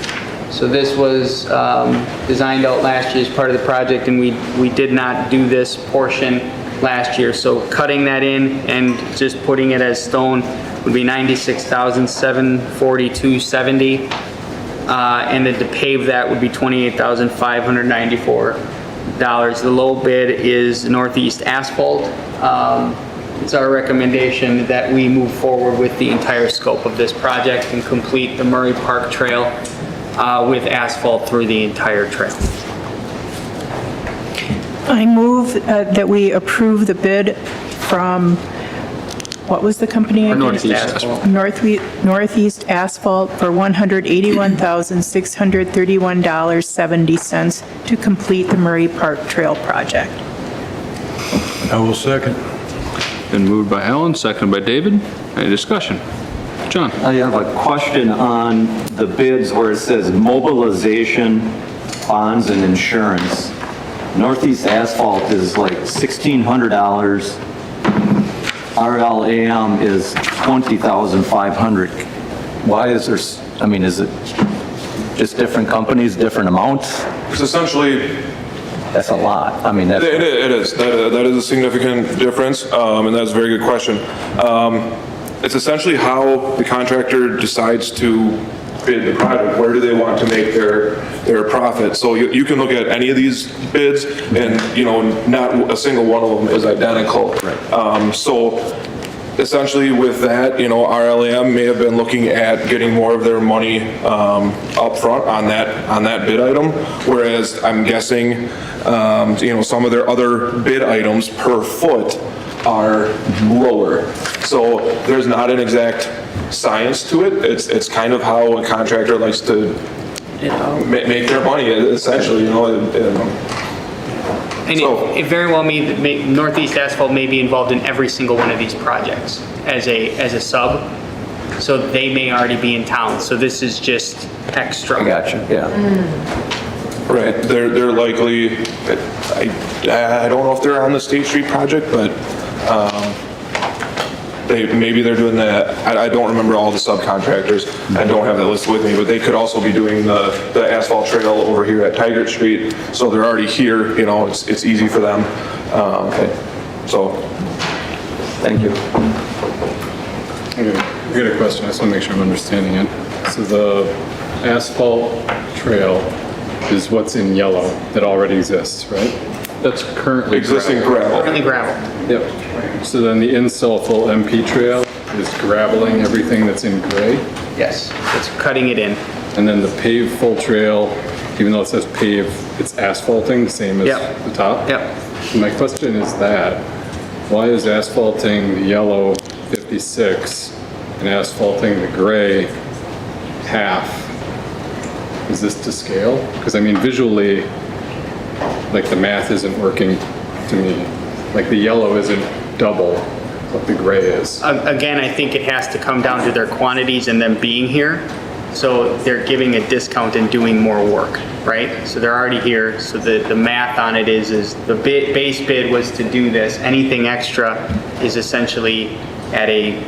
So this was designed out last year as part of the project, and we did not do this portion last year. So cutting that in and just putting it as stone would be $96,742.70. And then to pave that would be $28,594. The low bid is Northeast Asphalt. It's our recommendation that we move forward with the entire scope of this project and complete the Murray Park Trail with asphalt through the entire trail. I move that we approve the bid from, what was the company again? Northeast Asphalt. Northeast Asphalt for $181,631.70 to complete the Murray Park Trail project. I will second. Been moved by Alan, seconded by David. Any discussion? John? I have a question on the bids where it says mobilization, bonds, and insurance. Northeast Asphalt is like $1,600. RLAM is $20,500. Why is there, I mean, is it just different companies, different amounts? It's essentially, That's a lot. I mean, that's... it is. That is a significant difference, and that's a very good question. It's essentially how the contractor decides to bid the project. Where do they want to make their profit? So you can look at any of these bids, and not a single one of them is identical. Right. So essentially with that, RLM may have been looking at getting more of their money up front on that bid item, whereas I'm guessing some of their other bid items per foot are lower. So there's not an exact science to it. It's kind of how a contractor likes to make their money, essentially. And it very well may Northeast Asphalt may be involved in every single one of these projects as a sub. So they may already be in town. So this is just extra. I gotcha, yeah. Right, they're likely, I don't know if they're on the State Street project, but maybe they're doing that. I don't remember all the subcontractors. I don't have that list with me, but they could also be doing the asphalt trail over here at Tigert Street. So they're already here, it's easy for them. So, Thank you. I got a question, I just want to make sure I'm understanding it. So the asphalt trail is what's in yellow that already exists, right? That's currently existing gravel. Currently gravel. Yep. So then the in-Cellful MP trail is graveling everything that's in gray? Yes, it's cutting it in. And then the paved full trail, even though it says pave, it's asphalting, the same as Yep. the top? Yep. And my question is why is asphalting the yellow 56 and asphalting the gray half? Is this to scale? Because I mean, visually, like the math isn't working to me. Like the yellow isn't double what the gray is. Again, I think it has to come down to their quantities and them being here. So they're giving a discount and doing more work, right? So they're already here. So the math on it is the base bid was to do this. Anything extra is essentially at a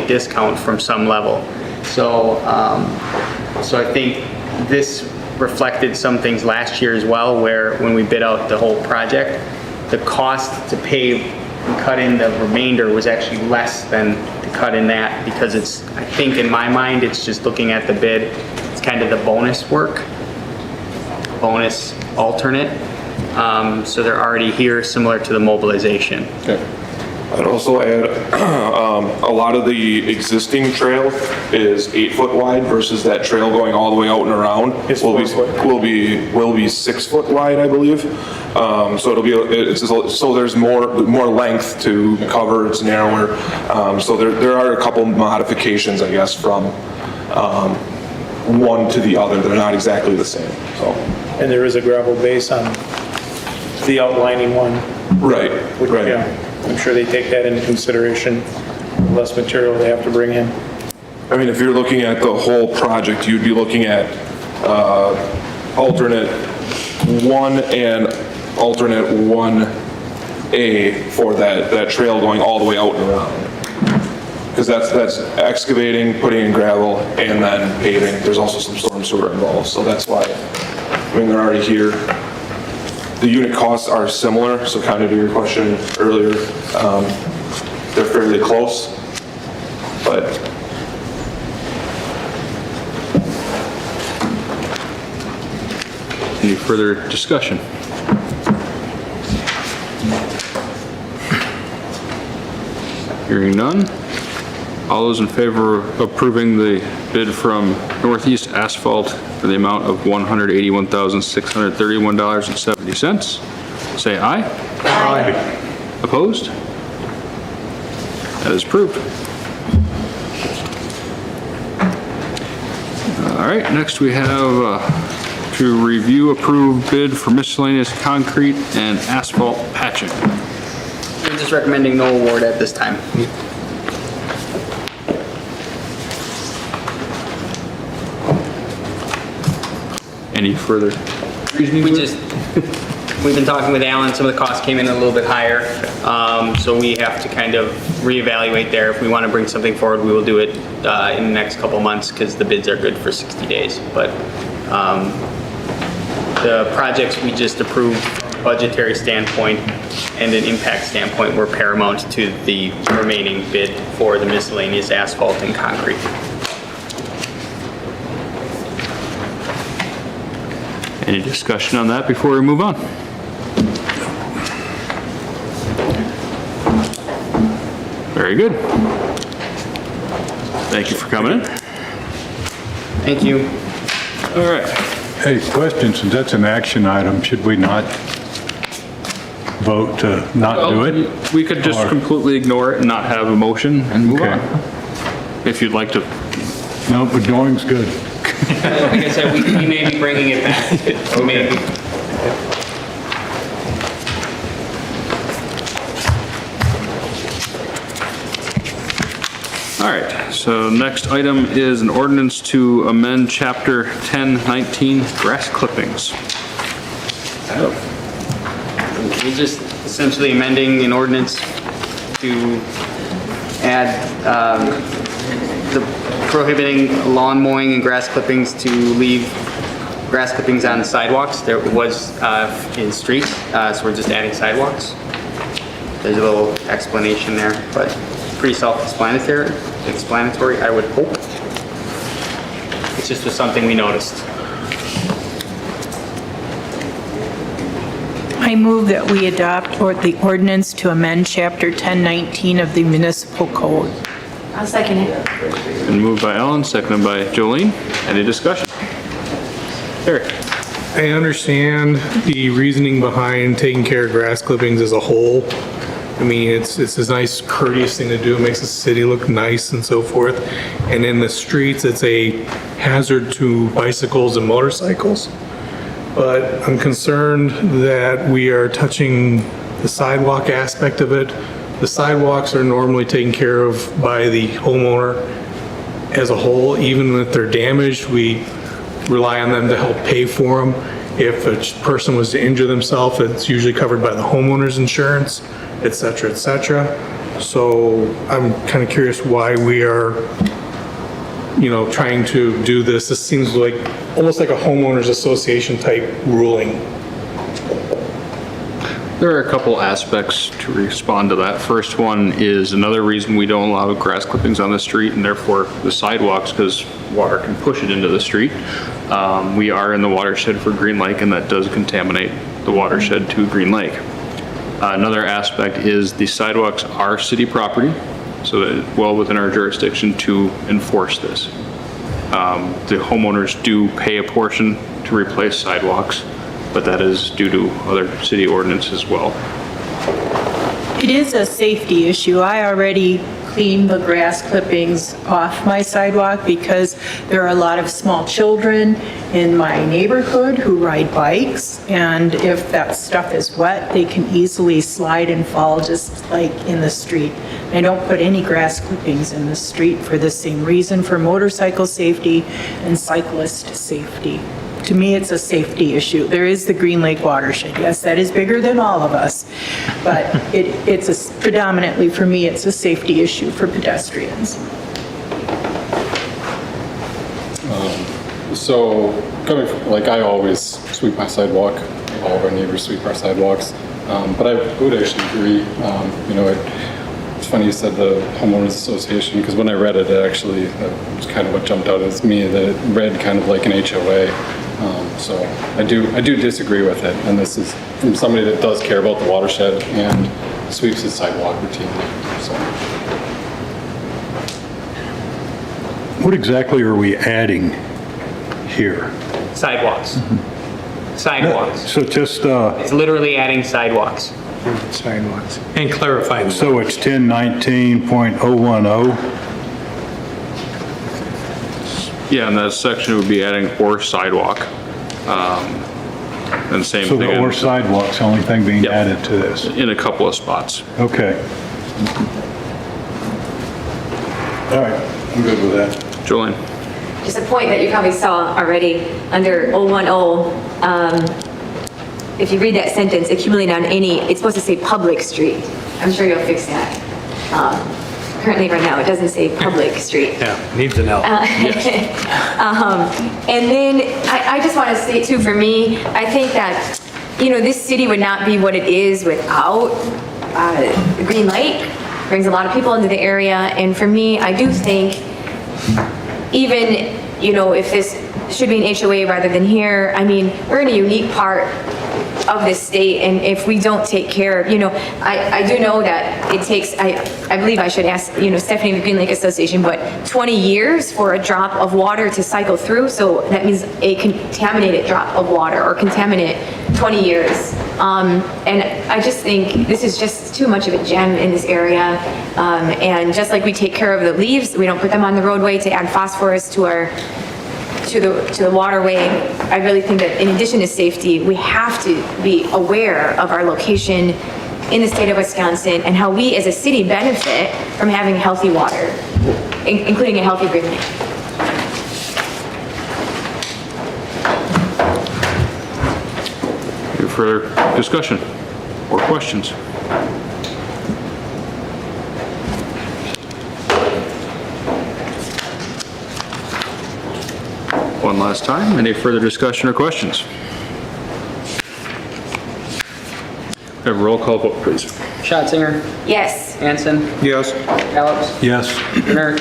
discount from some level. So I think this reflected some things last year as well, where when we bid out the whole project, the cost to pave and cut in the remainder was actually less than to cut in that, because I think in my mind, it's just looking at the bid, it's kind of the bonus work, bonus alternate. So they're already here, similar to the mobilization. Okay. I'd also add, a lot of the existing trail is 8 foot wide versus that trail going all the way out and around will be 6 foot wide, I believe. So so there's more length to cover. It's narrower. So there are a couple modifications, I guess, from one to the other. They're not exactly the same. So. And there is a gravel base on the outlining one. Right. Right. Yeah. I'm sure they take that into consideration, less material they have to bring in. I mean, if you're looking at the whole project, you'd be looking at alternate 1 and alternate 1 for that trail going all the way out and around. Because that's excavating, putting in gravel, and then paving. There's also some storm sewer involved, so that's why, I mean, they're already here. The unit costs are similar, so kind of to your question earlier, they're fairly close, but Any further discussion? Hearing none. All those in favor of approving the bid from Northeast Asphalt for the amount of $181,631.70, say aye. Aye. Opposed? That is approved. All right, next we have to review approved bid for miscellaneous concrete and asphalt patching. We're just recommending no award at this time. Any further reasoning? We've been talking with Alan, some of the costs came in a little bit higher, so we have to kind of reevaluate there. If we want to bring something forward, we will do it in the next couple months because the bids are good for 60 days. But the projects we just approved from a budgetary standpoint and an impact standpoint were paramount to the remaining bid for the miscellaneous asphalt and concrete. Any discussion on that before we move on? Very good. Thank you for coming in. Thank you. All right. Hey, question, since that's an action item, should we not vote to not do it? We could just Or- completely ignore it and not have a motion and move Okay. on. If you'd like to. No, but knowing's good. Like I said, we may be bringing it back. We may be. All right, so next item is an ordinance to amend Chapter 1019, grass clippings. Adam. We're just essentially amending an ordinance to add the prohibiting lawn mowing and grass clippings to leave grass clippings on sidewalks. There was in streets, so we're just adding sidewalks. There's a little explanation there, but pretty self-explanatory, I would hope. It's just was something we noticed. I move that we adopt the ordinance to amend Chapter 1019 of the Municipal Code. I'll second it. Been moved by Ellen, seconded by Jolene. Any discussion? Eric? I understand the reasoning behind taking care of grass clippings as a whole. I mean, it's a nice courteous thing to do. It makes the city look nice and so forth. And in the streets, it's a hazard to bicycles and motorcycles. But I'm concerned that we are touching the sidewalk aspect of it. The sidewalks are normally taken care of by the homeowner as a whole. Even if they're damaged, we rely on them to help pay for them. If a person was to injure themselves, it's usually covered by the homeowner's insurance, et cetera, et cetera. So I'm kind of curious why we are, trying to do this. This seems like, almost like a homeowners association type ruling. There are a couple aspects to respond to that. First one is another reason we don't allow grass clippings on the street and therefore the sidewalks, because water can push it into the street. We are in the watershed for Green Lake and that does contaminate the watershed to Green Lake. Another aspect is the sidewalks are city property, so that it's well within our jurisdiction to enforce this. The homeowners do pay a portion to replace sidewalks, but that is due to other city ordinance as well. It is a safety issue. I already cleaned the grass clippings off my sidewalk because there are a lot of small children in my neighborhood who ride bikes, and if that stuff is wet, they can easily slide and fall just like in the street. I don't put any grass clippings in the street for the same reason, for motorcycle safety and cyclist safety. To me, it's a safety issue. There is the Green Lake watershed. Yes, that is bigger than all of us, but predominantly for me, it's a safety issue for pedestrians. So, coming from, like, I always sweep my sidewalk, all of our neighbors sweep our sidewalks, but I would actually agree, it's funny you said the homeowners association, because when I read it, actually, that was kind of what jumped out at me, that it read kind of like an HOA, so I do disagree with it, and this is from somebody that does care about the watershed and sweeps his sidewalk routinely, so. What exactly are we adding here? Sidewalks. Sidewalks. So just, It's literally adding sidewalks. Sidewalks. And clarifying. so it's 1019.010? Yeah, and that section would be adding or sidewalk. And same So thing the or sidewalk's the only thing being Yep. added to this? in a couple of spots. Okay. All right, I'm good with that. Jolene? Just a point that you probably saw already under 010, if you read that sentence, accumulating on any, it's supposed to say public street. I'm sure you'll fix that. Currently, right now, it doesn't say public street. Yeah, needs an L. And then I just want to say too, for me, I think that, this city would not be what it is without Green Lake. Brings a lot of people into the area. And for me, I do think even, if this should be an HOA rather than here, I mean, we're in a unique part of this state, and if we don't take care of, I do know that it takes, I believe I should ask, Stephanie of the Green Lake Association, but 20 years for a drop of water to cycle through, so that means a contaminated drop of water, or contaminant 20 years. And I just think this is just too much of a gem in this area, and just like we take care of the leaves, we don't put them on the roadway to add phosphorus to the waterway. I really think that in addition to safety, we have to be aware of our location in the state of Wisconsin and how we as a city benefit from having healthy water, including a healthy Green Lake. Any further discussion or questions? One last time, any further discussion or questions? Have a roll call vote, please. Schatzinger, Yes. Hanson, Yes. Gallops, Yes. Bernert,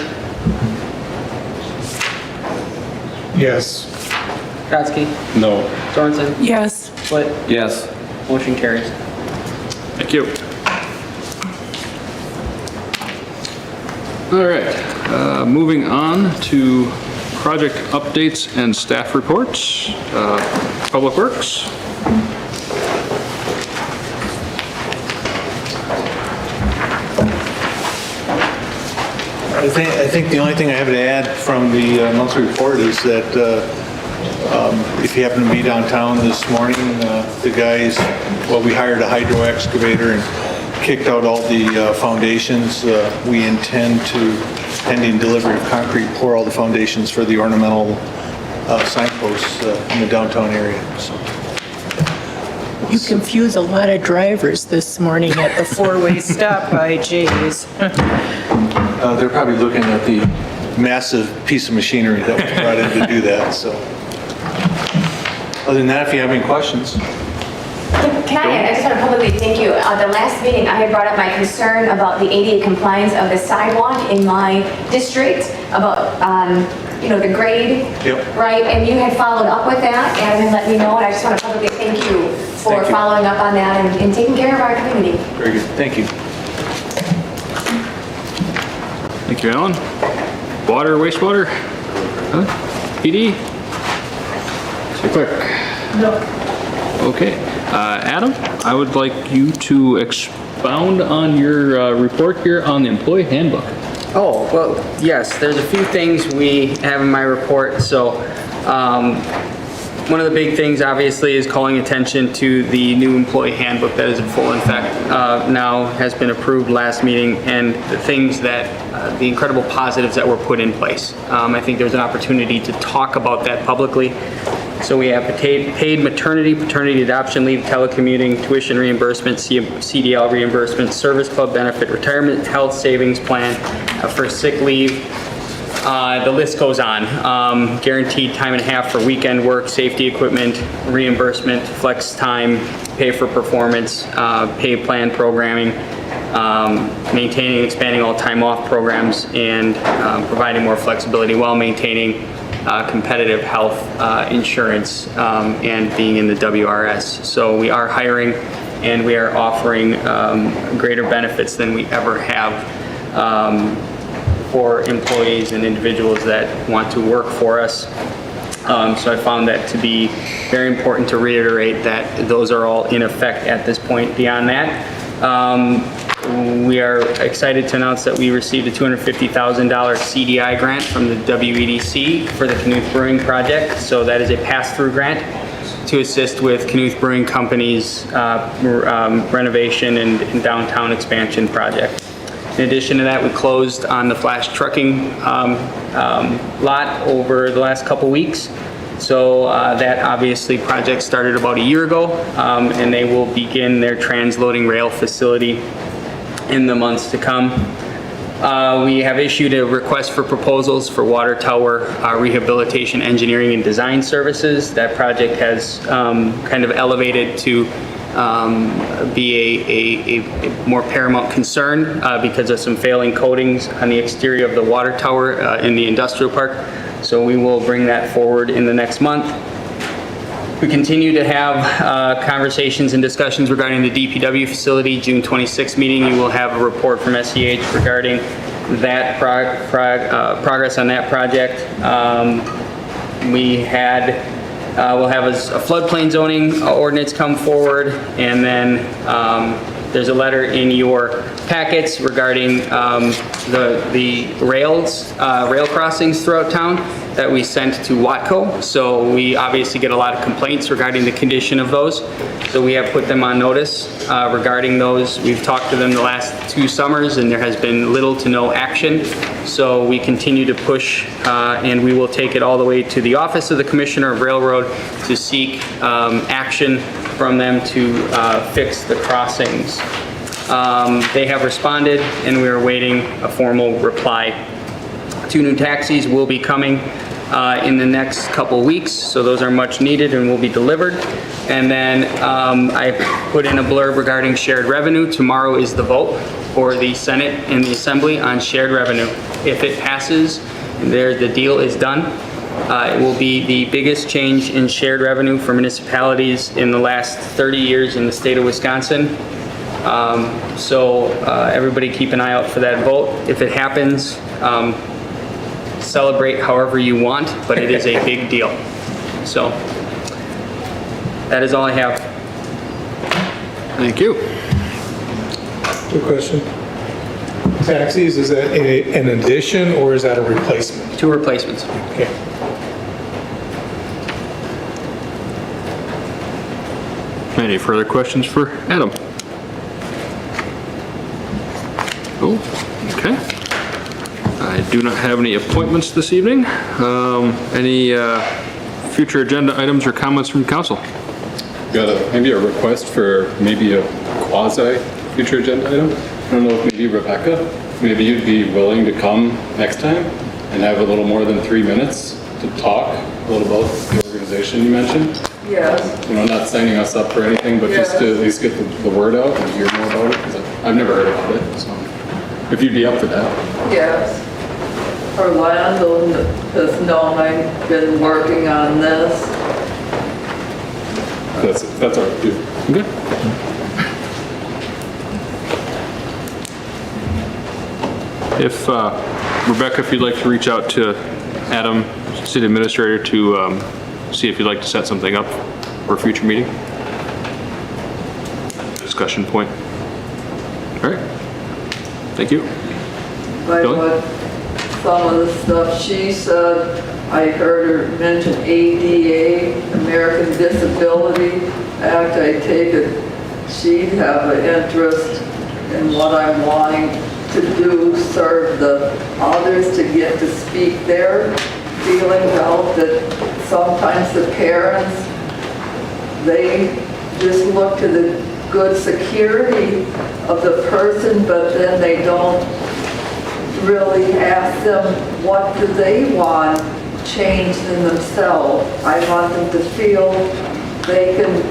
Yes. Kratzky, No. Sorensen, Yes. Split, Yes. motion carries. Thank you. All right, moving on to project updates and staff reports. Public Works. I think the only thing I have to add from the monthly report is that if you happen to be downtown this morning, the guys, we hired a hydro excavator and kicked out all the foundations. We intend to, pending delivery of concrete, pour all the foundations for the ornamental signposts in the downtown area. So. You confuse a lot of drivers this morning at the four-way stop by Jay's. They're probably looking at the massive piece of machinery that was brought in to do that, so. Other than that, if you have any questions. Can I just want to publicly thank you. The last meeting, I had brought up my concern about the ADA compliance of the sidewalk in my district, about, the grade, Yep. right? And you had followed up with that and let me know, and I just want to publicly thank you for Thank you. following up on that and taking care of our community. Very good, thank you. Thank you, Alan. Water, wastewater? Huh? PD? Mr. Clerk? No. Okay. Adam, I would like you to expound on your report here on the employee handbook. Oh, well, yes, there's a few things we have in my report. So one of the big things, obviously, is calling attention to the new employee handbook that is in full effect now, has been approved last meeting, and the things that, the incredible positives that were put in place. I think there's an opportunity to talk about that publicly. So we have paid maternity, paternity adoption leave, telecommuting, tuition reimbursement, CDL reimbursement, service club benefit, retirement health savings plan, for sick leave. The list goes on. Guaranteed time and a half for weekend work, safety equipment, reimbursement, flex time, pay for performance, pay plan programming, maintaining and expanding all time off programs, and providing more flexibility while maintaining competitive health insurance and being in the WRS. So we are hiring and we are offering greater benefits than we ever have for employees and individuals that want to work for us. So I found that to be very important to reiterate that those are all in effect at this point. Beyond that, we are excited to announce that we received a $250,000 CDI grant from the WEDC for the Knuth Brewing project. So that is a pass-through grant to assist with Knuth Brewing Company's renovation and downtown expansion project. In addition to that, we closed on the Flash Trucking lot over the last couple weeks. So that obviously project started about a year ago, and they will begin their transloading rail facility in the months to come. We have issued a request for proposals for water tower rehabilitation, engineering, and design services. That project has kind of elevated to be a more paramount concern because of some failing coatings on the exterior of the water tower in the industrial park. So we will bring that forward in the next month. We continue to have conversations and discussions regarding the DPW facility. June 26th meeting, you will have a report from SEH regarding that progress on that project. We'll have a floodplain zoning ordinance come forward, and then there's a letter in your packets regarding the rail crossings throughout town that we sent to Watco. So we obviously get a lot of complaints regarding the condition of those. So we have put them on notice regarding those. We've talked to them the last 2 summers and there has been little to no action. So we continue to push and we will take it all the way to the Office of the Commissioner of Railroad to seek action from them to fix the crossings. They have responded and we are awaiting a formal reply. 2 new taxis will be coming in the next couple weeks, so those are much needed and will be delivered. And then I put in a blurb regarding shared revenue. Tomorrow is the vote for the Senate and the Assembly on shared revenue. If it passes, the deal is done. It will be the biggest change in shared revenue for municipalities in the last 30 years in the state of Wisconsin. So everybody keep an eye out for that vote. If it happens, celebrate however you want, but it is a big deal. So that is all I have. Thank you. Good question. Taxis, is that an addition or is that a replacement? 2 replacements. Okay. Any further questions for Adam? Oh, okay. I do not have any appointments this evening. Any future agenda items or comments from council? Got maybe a request for maybe a quasi future agenda item. I don't know if maybe Rebecca, maybe you'd be willing to come next time and have a little more than 3 minutes to talk a little about the organization you mentioned. Yes. You know, not signing us up for anything, but just to at least get the word out and hear more about it, because I've never heard about it, so if you'd be up for that. Yes. Orlando has known I've been working on this. That's all right, too. Okay. If, Rebecca, if you'd like to reach out to Adam, city administrator, to see if you'd like to set something up for a future meeting. Discussion point. All right. Thank you. By Billy? what some of the stuff she said, I heard her mention ADA, American Disability Act. I take it she'd have an interest in what I'm wanting to do, serve the others to get to speak their feeling out that sometimes the parents, they just look to the good security of the person, but then they don't really ask them what do they want changed in themselves. I want them to feel they can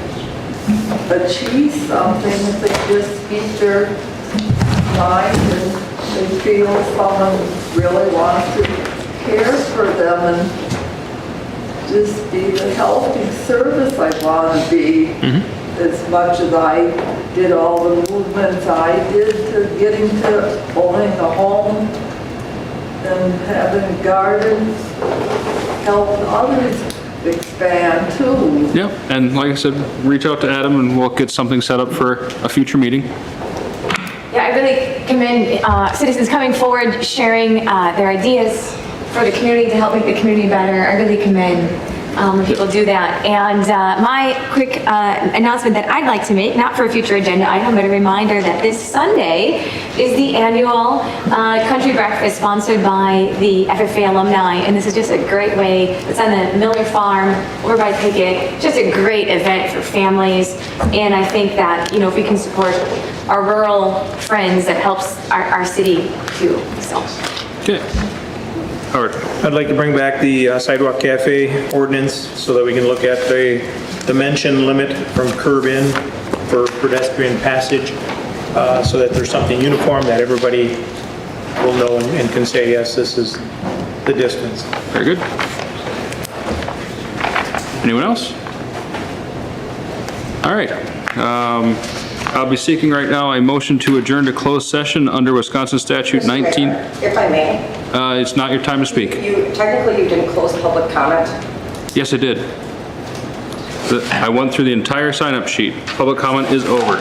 achieve something if they just speak their mind and they feel someone really wants to care for them and just be the helping service I want to be. As much as I did all the movements I did to getting to owning a home and having a garden, help others expand too. Yeah, and like I said, reach out to Adam and we'll get something set up for a future meeting. Yeah, I really commend citizens coming forward, sharing their ideas for the community to help make the community better. I really commend when people do that. And my quick announcement that I'd like to make, not for a future agenda item, but a reminder that this Sunday is the annual country breakfast sponsored by the FFA alumni. And this is just a great way. It's on the Miller Farm over by Pickett. Just a great event for families. And I think that, you know, if we can support our rural friends, that helps our city too, so. Okay. Howard. I'd like to bring back the sidewalk cafe ordinance so that we can look at the dimension limit from curb in for pedestrian passage, so that there's something uniform that everybody will know and can say, yes, this is the distance. Very good. Anyone else? All right. I'll be seeking right now a motion to adjourn to closed session under Wisconsin Statute 19. If I may. It's not your time to speak. Technically, you didn't close public comment. Yes, I did. I went through the entire sign-up sheet. Public comment is over.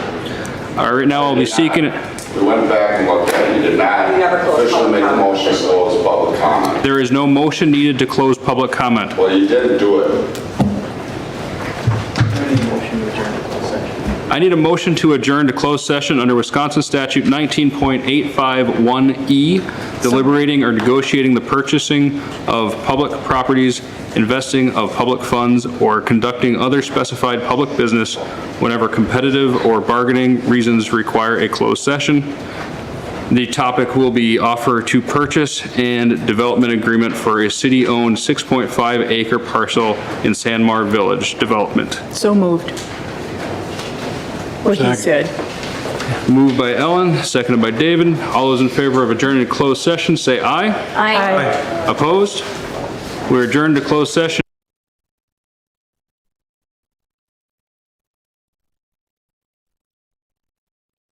All right, now I'll be seeking it. We went back and looked at it. You did not officially make a motion to close public comment. There is no motion needed to close public comment. Well, you didn't do it. I need a motion to adjourn to closed session under Wisconsin Statute 19.851E, deliberating or negotiating the purchasing of public properties, investing of public funds, or conducting other specified public business whenever competitive or bargaining reasons require a closed session. The topic will be offer to purchase and development agreement for a city-owned 6.5 acre parcel in Sanmar Village development. So moved. What he said. Moved by Ellen, seconded by David. All those in favor of adjourning to closed session, say aye. Aye. Opposed? We're adjourned to closed session.